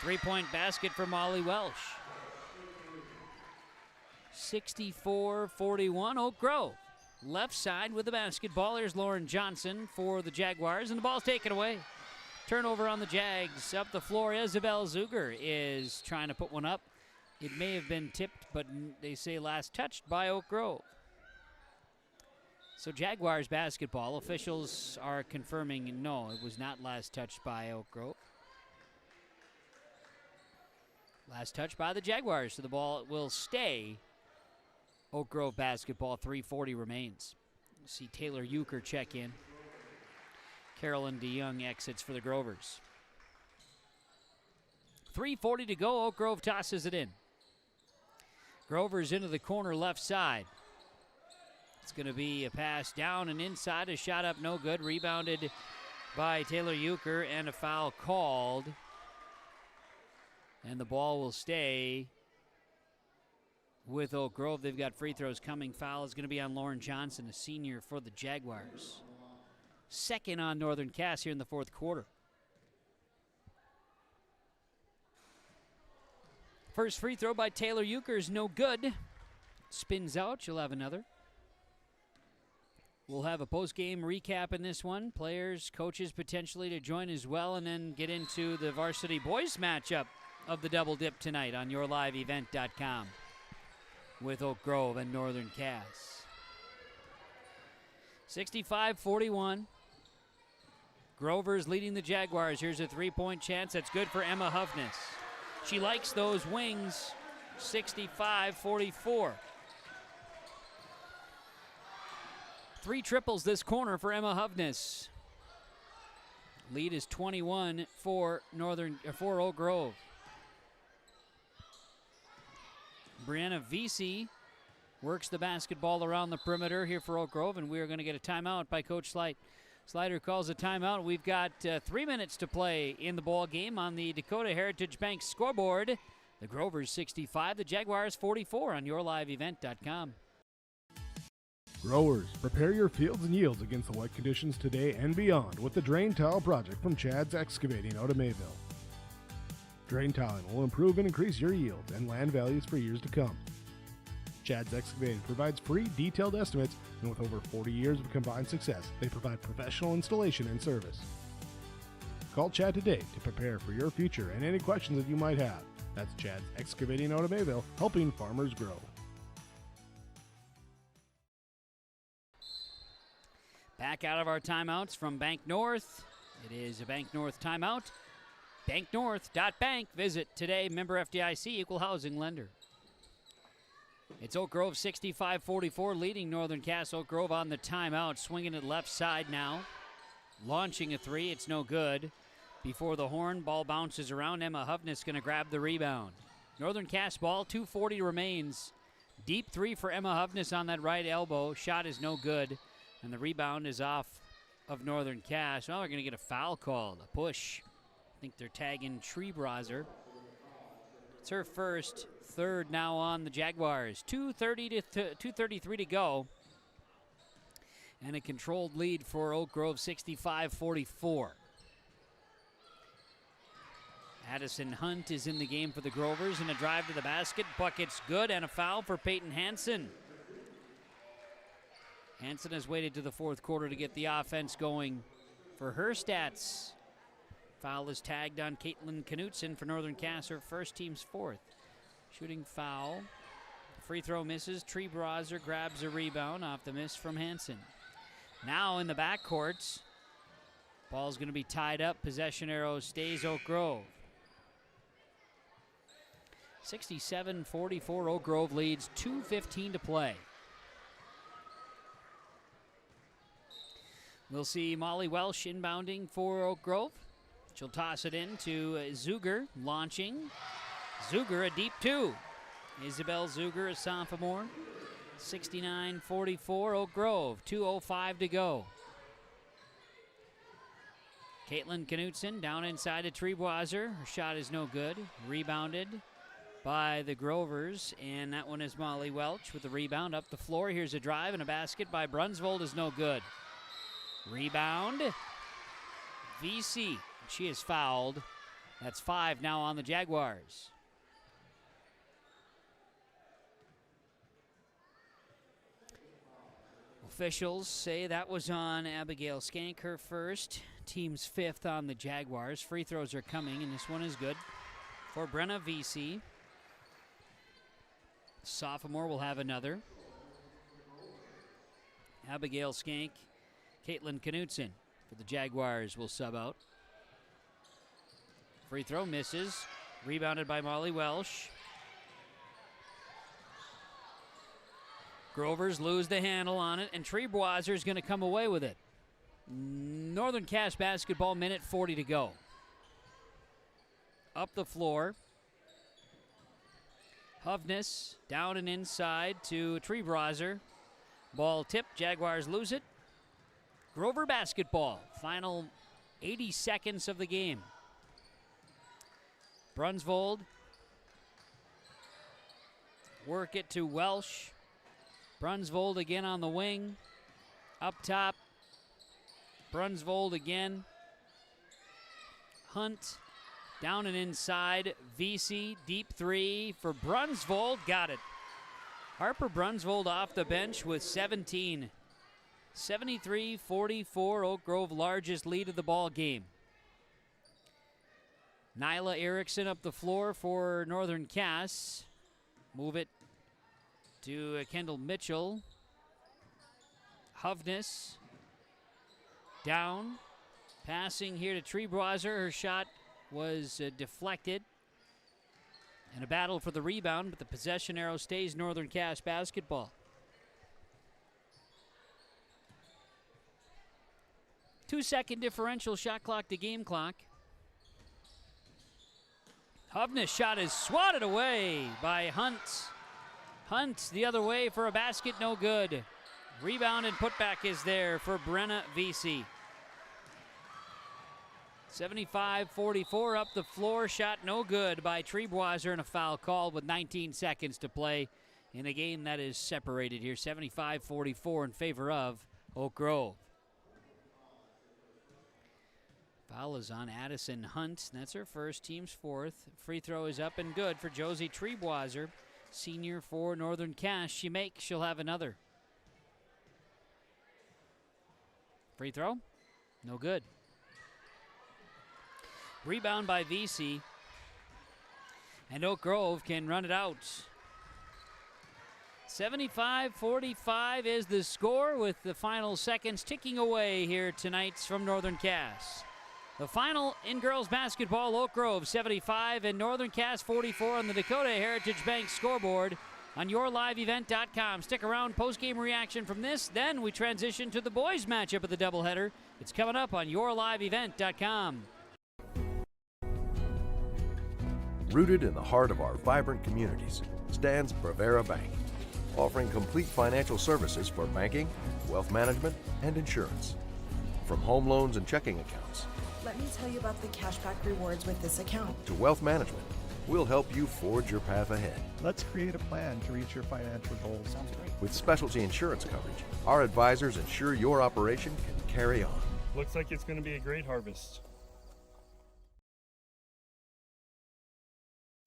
Three-point basket for Molly Welsh. 64-41, Oak Grove. Left side with the basketball. Here's Lauren Johnson for the Jaguars, and the ball's taken away. Turnover on the Jags. Up the floor, Isabel Zuger is trying to put one up. It may have been tipped, but they say last touched by Oak Grove. So Jaguars basketball. Officials are confirming no, it was not last touched by Oak Grove. Last touch by the Jaguars, so the ball will stay Oak Grove basketball. 3:40 remains. See Taylor Euchre check in. Carolyn DeYoung exits for the Grovers. 3:40 to go. Oak Grove tosses it in. Grovers into the corner left side. It's going to be a pass down and inside. A shot up, no good. Rebounded by Taylor Euchre, and a foul called And the ball will stay with Oak Grove. They've got free throws coming. Foul is going to be on Lauren Johnson, a senior for the Jaguars. Second on Northern Cass here in the fourth quarter. First free throw by Taylor Euchre, no good. Spins out. She'll have another. We'll have a post-game recap in this one. Players, coaches potentially to join as well, and then get into the varsity boys matchup of the Double Dip tonight on yourliveevent.com with Oak Grove and Northern Cass. 65-41. Grover's leading the Jaguars. Here's a three-point chance. That's good for Emma Hovness. She likes those wings. 65-44. Three triples this corner for Emma Hovness. Lead is 21 for Oak Grove. Brianna Vesey works the basketball around the perimeter here for Oak Grove, and we are going to get a timeout by Coach Slight. Slider calls a timeout. We've got 3 minutes to play in the ball game on the Dakota Heritage Bank scoreboard. The Grovers 65, the Jaguars 44 on yourliveevent.com. Growers, prepare your fields and yields against the wet conditions today and beyond with the Drain Tile Project from Chad's Excavating out of Mayville. Drain tiling will improve and increase your yield and land values for years to come. Chad's Excavating provides free detailed estimates, and with over 40 years of combined success, they provide professional installation and service. Call Chad today to prepare for your future and any questions that you might have. That's Chad's Excavating out of Mayville, helping farmers grow. Back out of our timeouts from Bank North. It is a Bank North timeout. BankNorth.bank. Visit today. Member FDIC, equal housing lender. It's Oak Grove 65-44, leading Northern Cass. Oak Grove on the timeout, swinging it left side now. Launching a three, it's no good. Before the horn, ball bounces around. Emma Hovness going to grab the rebound. Northern Cass ball, 2:40 remains. Deep three for Emma Hovness on that right elbow. Shot is no good. And the rebound is off of Northern Cass. Oh, we're going to get a foul called, a push. I think they're tagging Treebraser. It's her first, third now on the Jaguars. 2:33 to go. And a controlled lead for Oak Grove, 65-44. Addison Hunt is in the game for the Grovers, and a drive to the basket. Bucket's good, and a foul for Peyton Hansen. Hansen has waited to the fourth quarter to get the offense going for her stats. Foul is tagged on Caitlin Knutson for Northern Cass, her first, team's fourth. Shooting foul. Free throw misses. Treebraser grabs a rebound off the miss from Hansen. Now in the backcourts. Ball's going to be tied up. Possession arrow stays Oak Grove. 67-44, Oak Grove leads, 2:15 to play. We'll see Molly Welsh inbounding for Oak Grove. She'll toss it in to Zuger, launching. Zuger, a deep two. Isabel Zuger, a sophomore. 69-44, Oak Grove, 2:05 to go. Caitlin Knutson down inside of Treebraser. Her shot is no good. Rebounded by the Grovers, and that one is Molly Welch with the rebound up the floor. Here's a drive, and a basket by Brunsvold is no good. Rebound. VC. She is fouled. That's 5 now on the Jaguars. Officials say that was on Abigail Skank, her first. Team's 5th on the Jaguars. Free throws are coming, and this one is good for Brenna VC. Sophomore will have another. Abigail Skank, Caitlin Knutson for the Jaguars will sub out. Free throw misses. Rebounded by Molly Welsh. Grovers lose the handle on it, and Treebraser is going to come away with it. Northern Cass basketball, minute 40 to go. Up the floor. Hovness down and inside to Treebraser. Ball tipped. Jaguars lose it. Grover basketball. Final 80 seconds of the game. Brunsvold. Work it to Welsh. Brunsvold again on the wing. Up top. Brunsvold again. Hunt. Down and inside. Vesey. Deep three for Brunsvold. Got it. Harper Brunsvold off the bench with 17. 73-44. Oak Grove largest lead of the ball game. Nyla Erickson up the floor for Northern Cass. Move it to Kendall Mitchell. Hovness. Down. Passing here to Treeboiser. Her shot was deflected. And a battle for the rebound, but the possession arrow stays Northern Cass basketball. 2-second differential, shot clock to game clock. Hovness' shot is swatted away by Hunt. Hunt the other way for a basket, no good. Rebound and putback is there for Brenna Vesey. 75-44 up the floor, shot no good by Treeboiser, and a foul called with 19 seconds to play in a game that is separated here. 75-44 in favor of Oak Grove. Foul is on Addison Hunt. That's her first, team's fourth. Free throw is up and good for Josie Treeboiser, senior for Northern Cass. She makes, she'll have another. Free throw, no good. Rebound by Vesey. And Oak Grove can run it out. 75-45 is the score, with the final seconds ticking away here tonight from Northern Cass. The final in girls basketball, Oak Grove 75 and Northern Cass 44 on the Dakota Heritage Bank scoreboard on yourliveevent.com. Stick around, post-game reaction from this. Then we transition to the boys matchup of the doubleheader. It's coming up on yourliveevent.com. Rooted in the heart of our vibrant communities stands Brevera Bank, offering complete financial services for banking, wealth management, and insurance. From home loans and checking accounts, let me tell you about the cashback rewards with this account, to wealth management, we'll help you forge your path ahead. Let's create a plan to reach your financial goals. Sounds great. With specialty insurance coverage, our advisors ensure your operation can carry on. Looks like it's going to be a great harvest.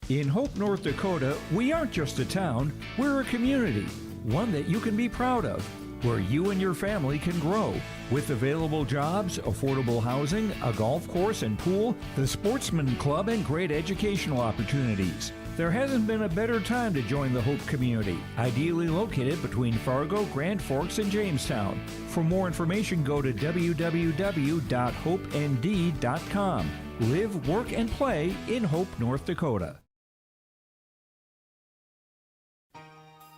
In Hope, North Dakota, we aren't just a town, we're a community, one that you can be proud of, where you and your family can grow. With available jobs, affordable housing, a golf course and pool, the Sportsman Club, and great educational opportunities. There hasn't been a better time to join the Hope community, ideally located between Fargo, Grand Forks, and Jamestown. For more information, go to www.hopend.com. Live, work, and play in Hope, North Dakota.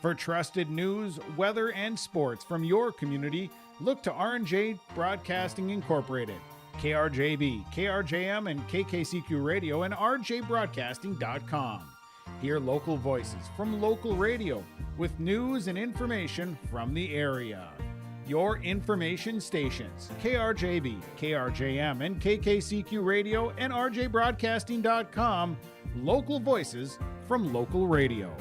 For trusted news, weather, and sports from your community, look to R&J Broadcasting Incorporated, KRJB, KRJM, and KKCQ Radio, and rjbroadcasting.com. Hear local voices from local radio with news and information from the area. Your information stations, KRJB, KRJM, and KKCQ Radio, and rjbroadcasting.com. Local voices from local radio.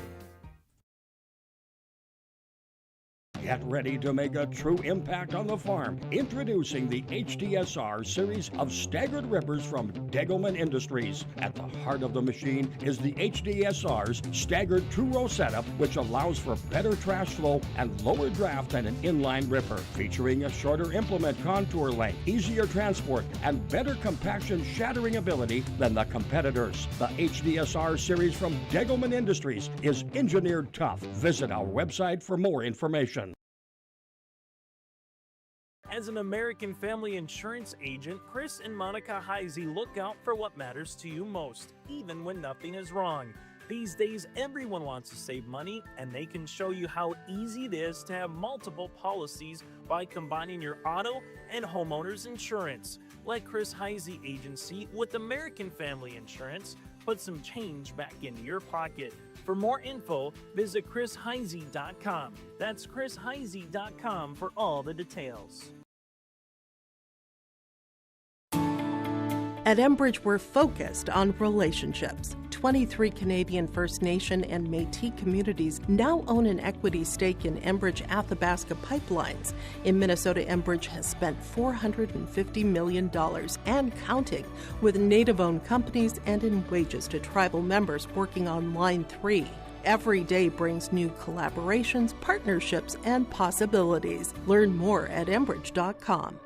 Get ready to make a true impact on the farm. Introducing the HDSR series of staggered rippers from Degelman Industries. At the heart of the machine is the HDSR's staggered two-row setup, which allows for better trash flow and lower draft than an inline ripper. Featuring a shorter implement contour length, easier transport, and better compaction shattering ability than the competitors. The HDSR series from Degelman Industries is engineered tough. Visit our website for more information. As an American family insurance agent, Chris and Monica Heisey look out for what matters to you most, even when nothing is wrong. These days, everyone wants to save money, and they can show you how easy it is to have multiple policies by combining your auto and homeowner's insurance. Let Chris Heisey Agency with American Family Insurance put some change back into your pocket. For more info, visit chrisheisey.com. That's chrisheisey.com for all the details. At Enbridge, we're focused on relationships. 23 Canadian First Nation and Métis communities now own an equity stake in Enbridge Athabasca Pipelines. In Minnesota, Enbridge has spent $450 million and counting with Native-owned companies and in wages to tribal members working on Line 3. Every day brings new collaborations, partnerships, and possibilities. Learn more at Enbridge.com.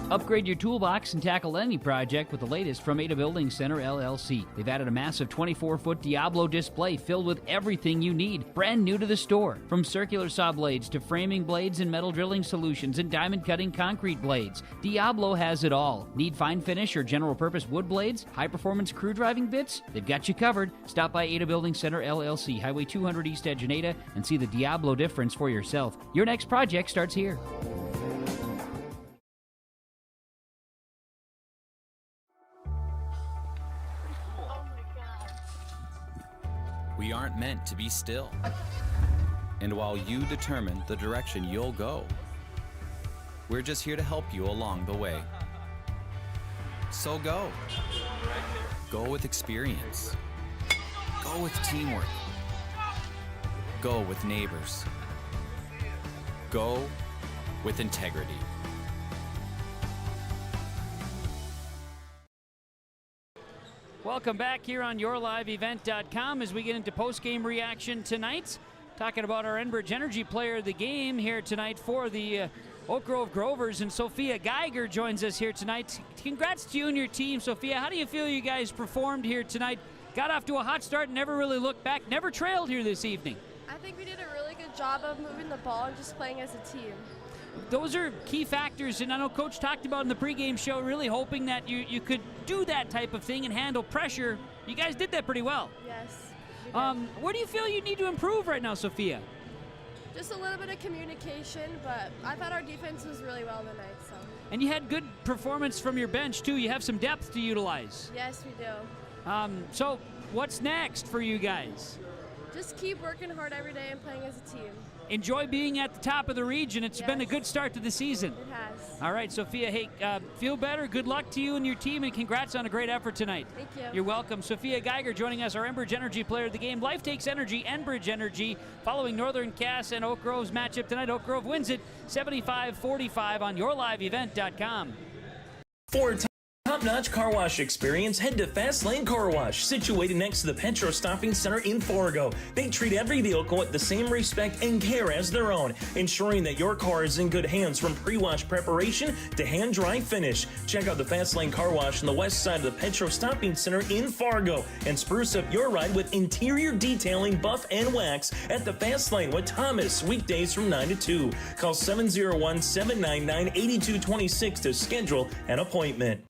Upgrade your toolbox and tackle any project with the latest from Ada Building Center, LLC. They've added a massive 24-foot Diablo display filled with everything you need, brand new to the store. From circular saw blades to framing blades and metal drilling solutions and diamond cutting concrete blades, Diablo has it all. Need fine finish or general purpose wood blades? High-performance crew driving bits? They've got you covered. Stop by Ada Building Center, LLC, Highway 200 East Edge in Ada, and see the Diablo difference for yourself. Your next project starts here. We aren't meant to be still. And while you determine the direction you'll go, we're just here to help you along the way. So go. Go with experience. Go with teamwork. Go with neighbors. Go with integrity. Welcome back here on YourLiveEvent.com as we get into post-game reaction tonight. Talking about our Enbridge Energy Player of the Game here tonight for the Oak Grove Grovers, and Sophia Geiger joins us here tonight. Congrats to you and your team, Sophia. How do you feel you guys performed here tonight? Got off to a hot start and never really looked back, never trailed here this evening. I think we did a really good job of moving the ball and just playing as a team. Those are key factors, and I know Coach talked about in the pregame show, really hoping that you could do that type of thing and handle pressure. You guys did that pretty well. Yes. Where do you feel you need to improve right now, Sophia? Just a little bit of communication, but I thought our defense was really well tonight. So. And you had good performance from your bench, too. You have some depth to utilize. Yes, we do. So what's next for you guys? Just keep working hard every day and playing as a team. Enjoy being at the top of the region. It's been a good start to the season. It has. All right, Sophia, hey, feel better. Good luck to you and your team, and congrats on a great effort tonight. Thank you. You're welcome. Sophia Geiger joining us, our Enbridge Energy Player of the Game. Life takes energy, Enbridge Energy. Following Northern Cass and Oak Grove's matchup tonight, Oak Grove wins it 75-45 on YourLiveEvent.com. For top-notch car wash experience, head to Fast Lane Car Wash, situated next to the Petro Stopping Center in Fargo. They treat every vehicle with the same respect and care as their own, ensuring that your car is in good hands from pre-wash preparation to hand-dry finish. Check out the Fast Lane Car Wash on the west side of the Petro Stopping Center in Fargo and spruce up your ride with interior detailing, buff, and wax at the Fast Lane with Thomas, weekdays from 9 to 2. Call 701-799-8226 to schedule an appointment.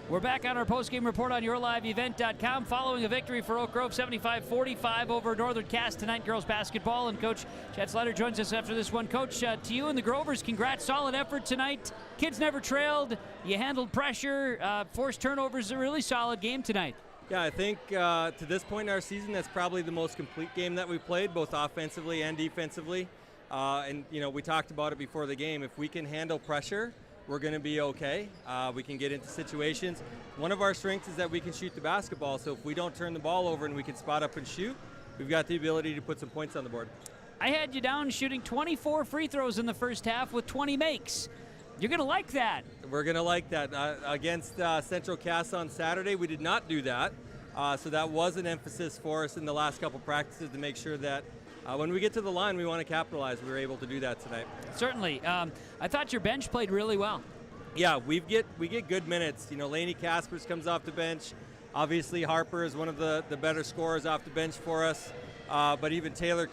We're back on our postgame report on YourLiveEvent.com following a victory for Oak Grove 75-45 over Northern Cass tonight, girls basketball. And Coach Chad Slater joins us after this one. Coach, to you and the Grovers, congrats. Solid effort tonight. Kids never trailed. You handled pressure, forced turnovers. A really solid game tonight. Yeah, I think to this point in our season, that's probably the most complete game that we've played, both offensively and defensively. And, you know, we talked about it before the game. If we can handle pressure, we're going to be okay. We can get into situations. One of our strengths is that we can shoot the basketball, so if we don't turn the ball over and we can spot up and shoot, we've got the ability to put some points on the board. I had you down shooting 24 free throws in the first half with 20 makes. You're going to like that. We're going to like that. Against Central Cass on Saturday, we did not do that. So that was an emphasis for us in the last couple practices to make sure that when we get to the line, we want to capitalize. We were able to do that tonight. Certainly. I thought your bench played really well. Yeah, we get good minutes. You know, Lainey Kaspers comes off the bench. Obviously, Harper is one of the better scorers off the bench for us. But even Taylor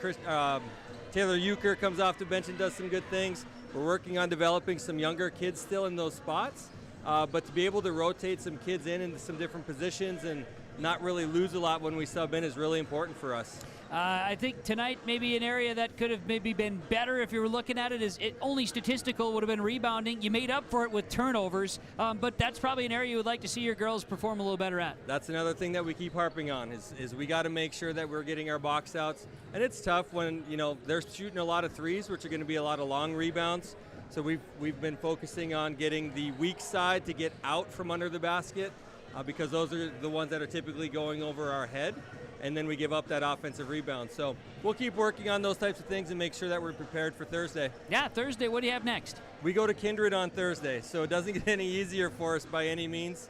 Euchre comes off the bench and does some good things. We're working on developing some younger kids still in those spots. But to be able to rotate some kids into some different positions and not really lose a lot when we sub in is really important for us. I think tonight maybe an area that could have maybe been better if you were looking at it is only statistical would have been rebounding. You made up for it with turnovers, but that's probably an area you would like to see your girls perform a little better at. That's another thing that we keep harping on is we got to make sure that we're getting our box outs. And it's tough when, they're shooting a lot of threes, which are going to be a lot of long rebounds. So we've been focusing on getting the weak side to get out from under the basket because those are the ones that are typically going over our head. And then we give up that offensive rebound. So we'll keep working on those types of things and make sure that we're prepared for Thursday. Yeah, Thursday. What do you have next? We go to Kindred on Thursday, so it doesn't get any easier for us by any means.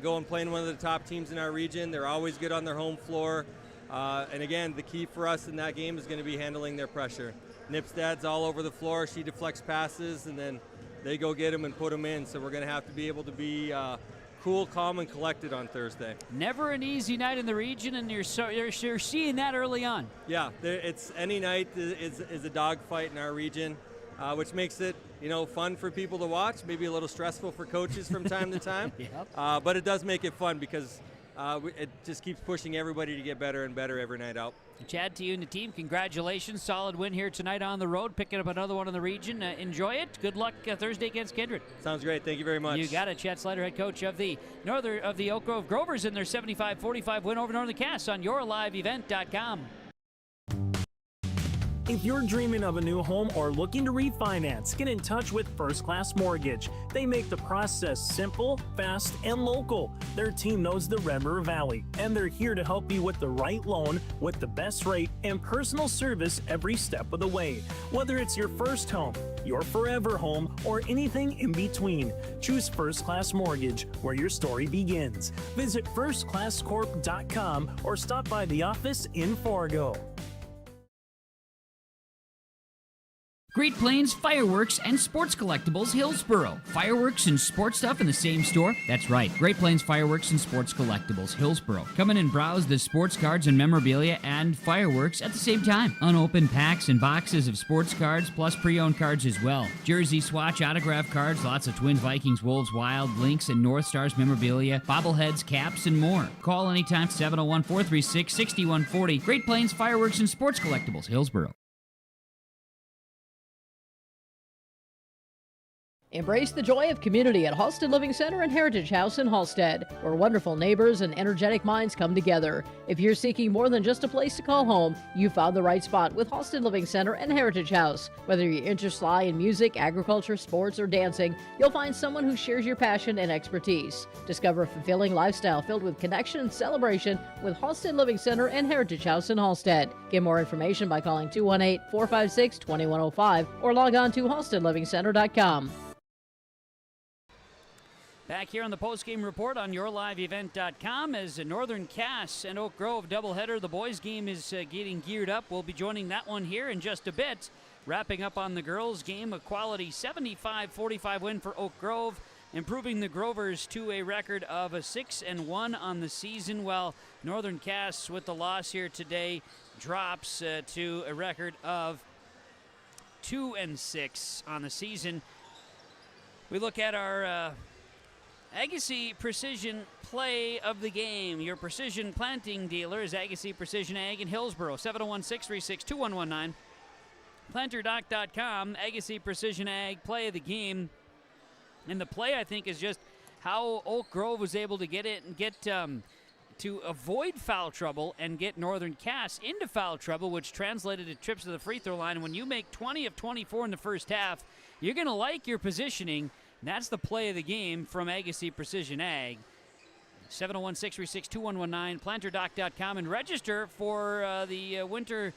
Go and play in one of the top teams in our region. They're always good on their home floor. And again, the key for us in that game is going to be handling their pressure. Nipstad's all over the floor. She deflects passes, and then they go get them and put them in. So we're going to have to be able to be cool, calm, and collected on Thursday. Never an easy night in the region, and you're seeing that early on. Yeah, it's any night is a dogfight in our region, which makes it fun for people to watch. Maybe a little stressful for coaches from time to time. Yep. But it does make it fun because it just keeps pushing everybody to get better and better every night out. Chad, to you and the team, congratulations. Solid win here tonight on the road, picking up another one in the region. Enjoy it. Good luck Thursday against Kindred. Sounds great. Thank you very much. You got it. Chad Slider, head coach of the Oak Grove Grovers in their 75-45 win over Northern Cass on yourliveevent.com. If you're dreaming of a new home or looking to refinance, get in touch with First Class Mortgage. They make the process simple, fast, and local. Their team knows the Red River Valley, and they're here to help you with the right loan, with the best rate, and personal service every step of the way. Whether it's your first home, your forever home, or anything in between, choose First Class Mortgage, where your story begins. Visit firstclasscorp.com or stop by the office in Fargo. Great Plains Fireworks and Sports Collectibles, Hillsboro. Fireworks and sports stuff in the same store? That's right. Great Plains Fireworks and Sports Collectibles, Hillsboro. Come in and browse the sports cards and memorabilia and fireworks at the same time. Unopened packs and boxes of sports cards, plus pre-owned cards as well. Jersey, swatch, autograph cards, lots of Twins, Vikings, Wolves, Wild, Lynx, and North Stars memorabilia, bobbleheads, caps, and more. Call anytime, 701-436-6140. Great Plains Fireworks and Sports Collectibles, Hillsboro. Embrace the joy of community at Halstead Living Center and Heritage House in Halstead, where wonderful neighbors and energetic minds come together. If you're seeking more than just a place to call home, you found the right spot with Halstead Living Center and Heritage House. Whether your interests lie in music, agriculture, sports, or dancing, you'll find someone who shares your passion and expertise. Discover a fulfilling lifestyle filled with connection and celebration with Halstead Living Center and Heritage House in Halstead. Get more information by calling 218-456-2105 or log on to halsteadlivingcenter.com. Back here on the postgame report on yourliveevent.com as Northern Cass and Oak Grove doubleheader. The boys game is getting geared up. We'll be joining that one here in just a bit. Wrapping up on the girls game, a quality 75-45 win for Oak Grove, improving the Grovers to a record of a 6-1 on the season, while Northern Cass, with the loss here today, drops to a record of 2-6 on the season. We look at our Agassiz Precision play of the game. Your precision planting dealer is Agassiz Precision Ag in Hillsboro, 701-636-2119. PlanterDoc.com, Agassiz Precision Ag play of the game. And the play, I think, is just how Oak Grove was able to get it and get to avoid foul trouble and get Northern Cass into foul trouble, which translated to trips to the free throw line. When you make 20 of 24 in the first half, you're going to like your positioning. That's the play of the game from Agassiz Precision Ag. 701-636-2119, PlanterDoc.com, and register for the winter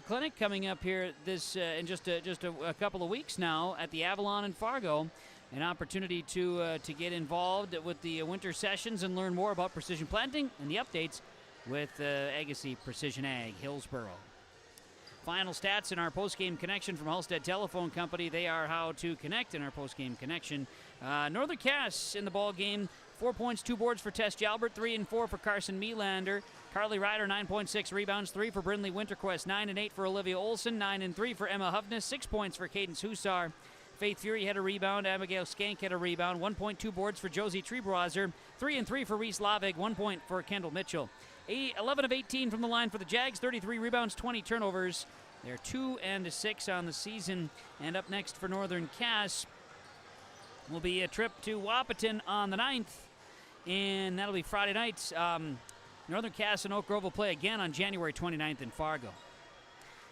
clinic coming up here this in just a couple of weeks now at the Avalon in Fargo. An opportunity to get involved with the winter sessions and learn more about precision planting and the updates with Agassiz Precision Ag, Hillsboro. Final stats in our postgame connection from Halstead Telephone Company. They are how to connect in our postgame connection. Northern Cass in the ball game. 4 points, 2 boards for Tess Jalbert, 3 and 4 for Carson Melander. Carly Ryder, 9.6 rebounds, 3 for Brindley Winterquist, 9 and 8 for Olivia Olson, 9 and 3 for Emma Hovness, 6 points for Cadence Hussar. Faith Fury had a rebound. Abigail Skank had a rebound. 1.2 boards for Josie Treebroiser, 3 and 3 for Reese Lavig, 1 point for Kendall Mitchell. 11 of 18 from the line for the Jags, 33 rebounds, 20 turnovers. They're 2-6 on the season. And up next for Northern Cass will be a trip to Wahpeton on the 9th. And that'll be Friday night. Northern Cass and Oak Grove will play again on January 29th in Fargo.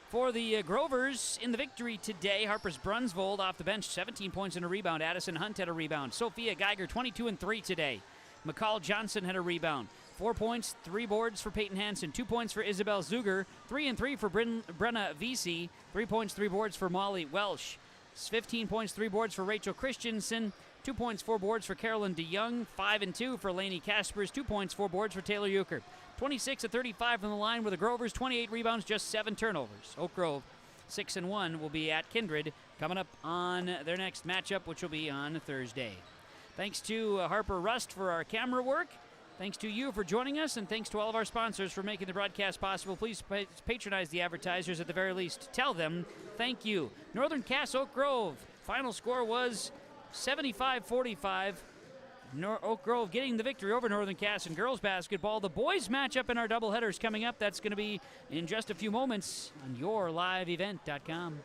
For the Grovers in the victory today, Harper's Brunsvold off the bench, 17 points and a rebound. Addison Hunt had a rebound. Sophia Geiger, 22 and 3 today. McCall Johnson had a rebound. 4 points, 3 boards for Peyton Hansen, 2 points for Isabel Zuger, 3 and 3 for Brenna Vesey, 3 points, 3 boards for Molly Welsh, 15 points, 3 boards for Rachel Christensen, 2 points, 4 boards for Carolyn DeYoung, 5 and 2 for Lainey Kaspers, 2 points, 4 boards for Taylor Euchre. 26 of 35 from the line with the Grovers, 28 rebounds, just 7 turnovers. Oak Grove, 6 and 1, will be at Kindred coming up on their next matchup, which will be on Thursday. Thanks to Harper Rust for our camera work. Thanks to you for joining us, and thanks to all of our sponsors for making the broadcast possible. Please patronize the advertisers at the very least. Tell them thank you. Northern Cass Oak Grove. Final score was 75-45. Oak Grove getting the victory over Northern Cass in girls basketball. The boys matchup in our doubleheaders coming up. That's going to be in just a few moments on yourliveevent.com.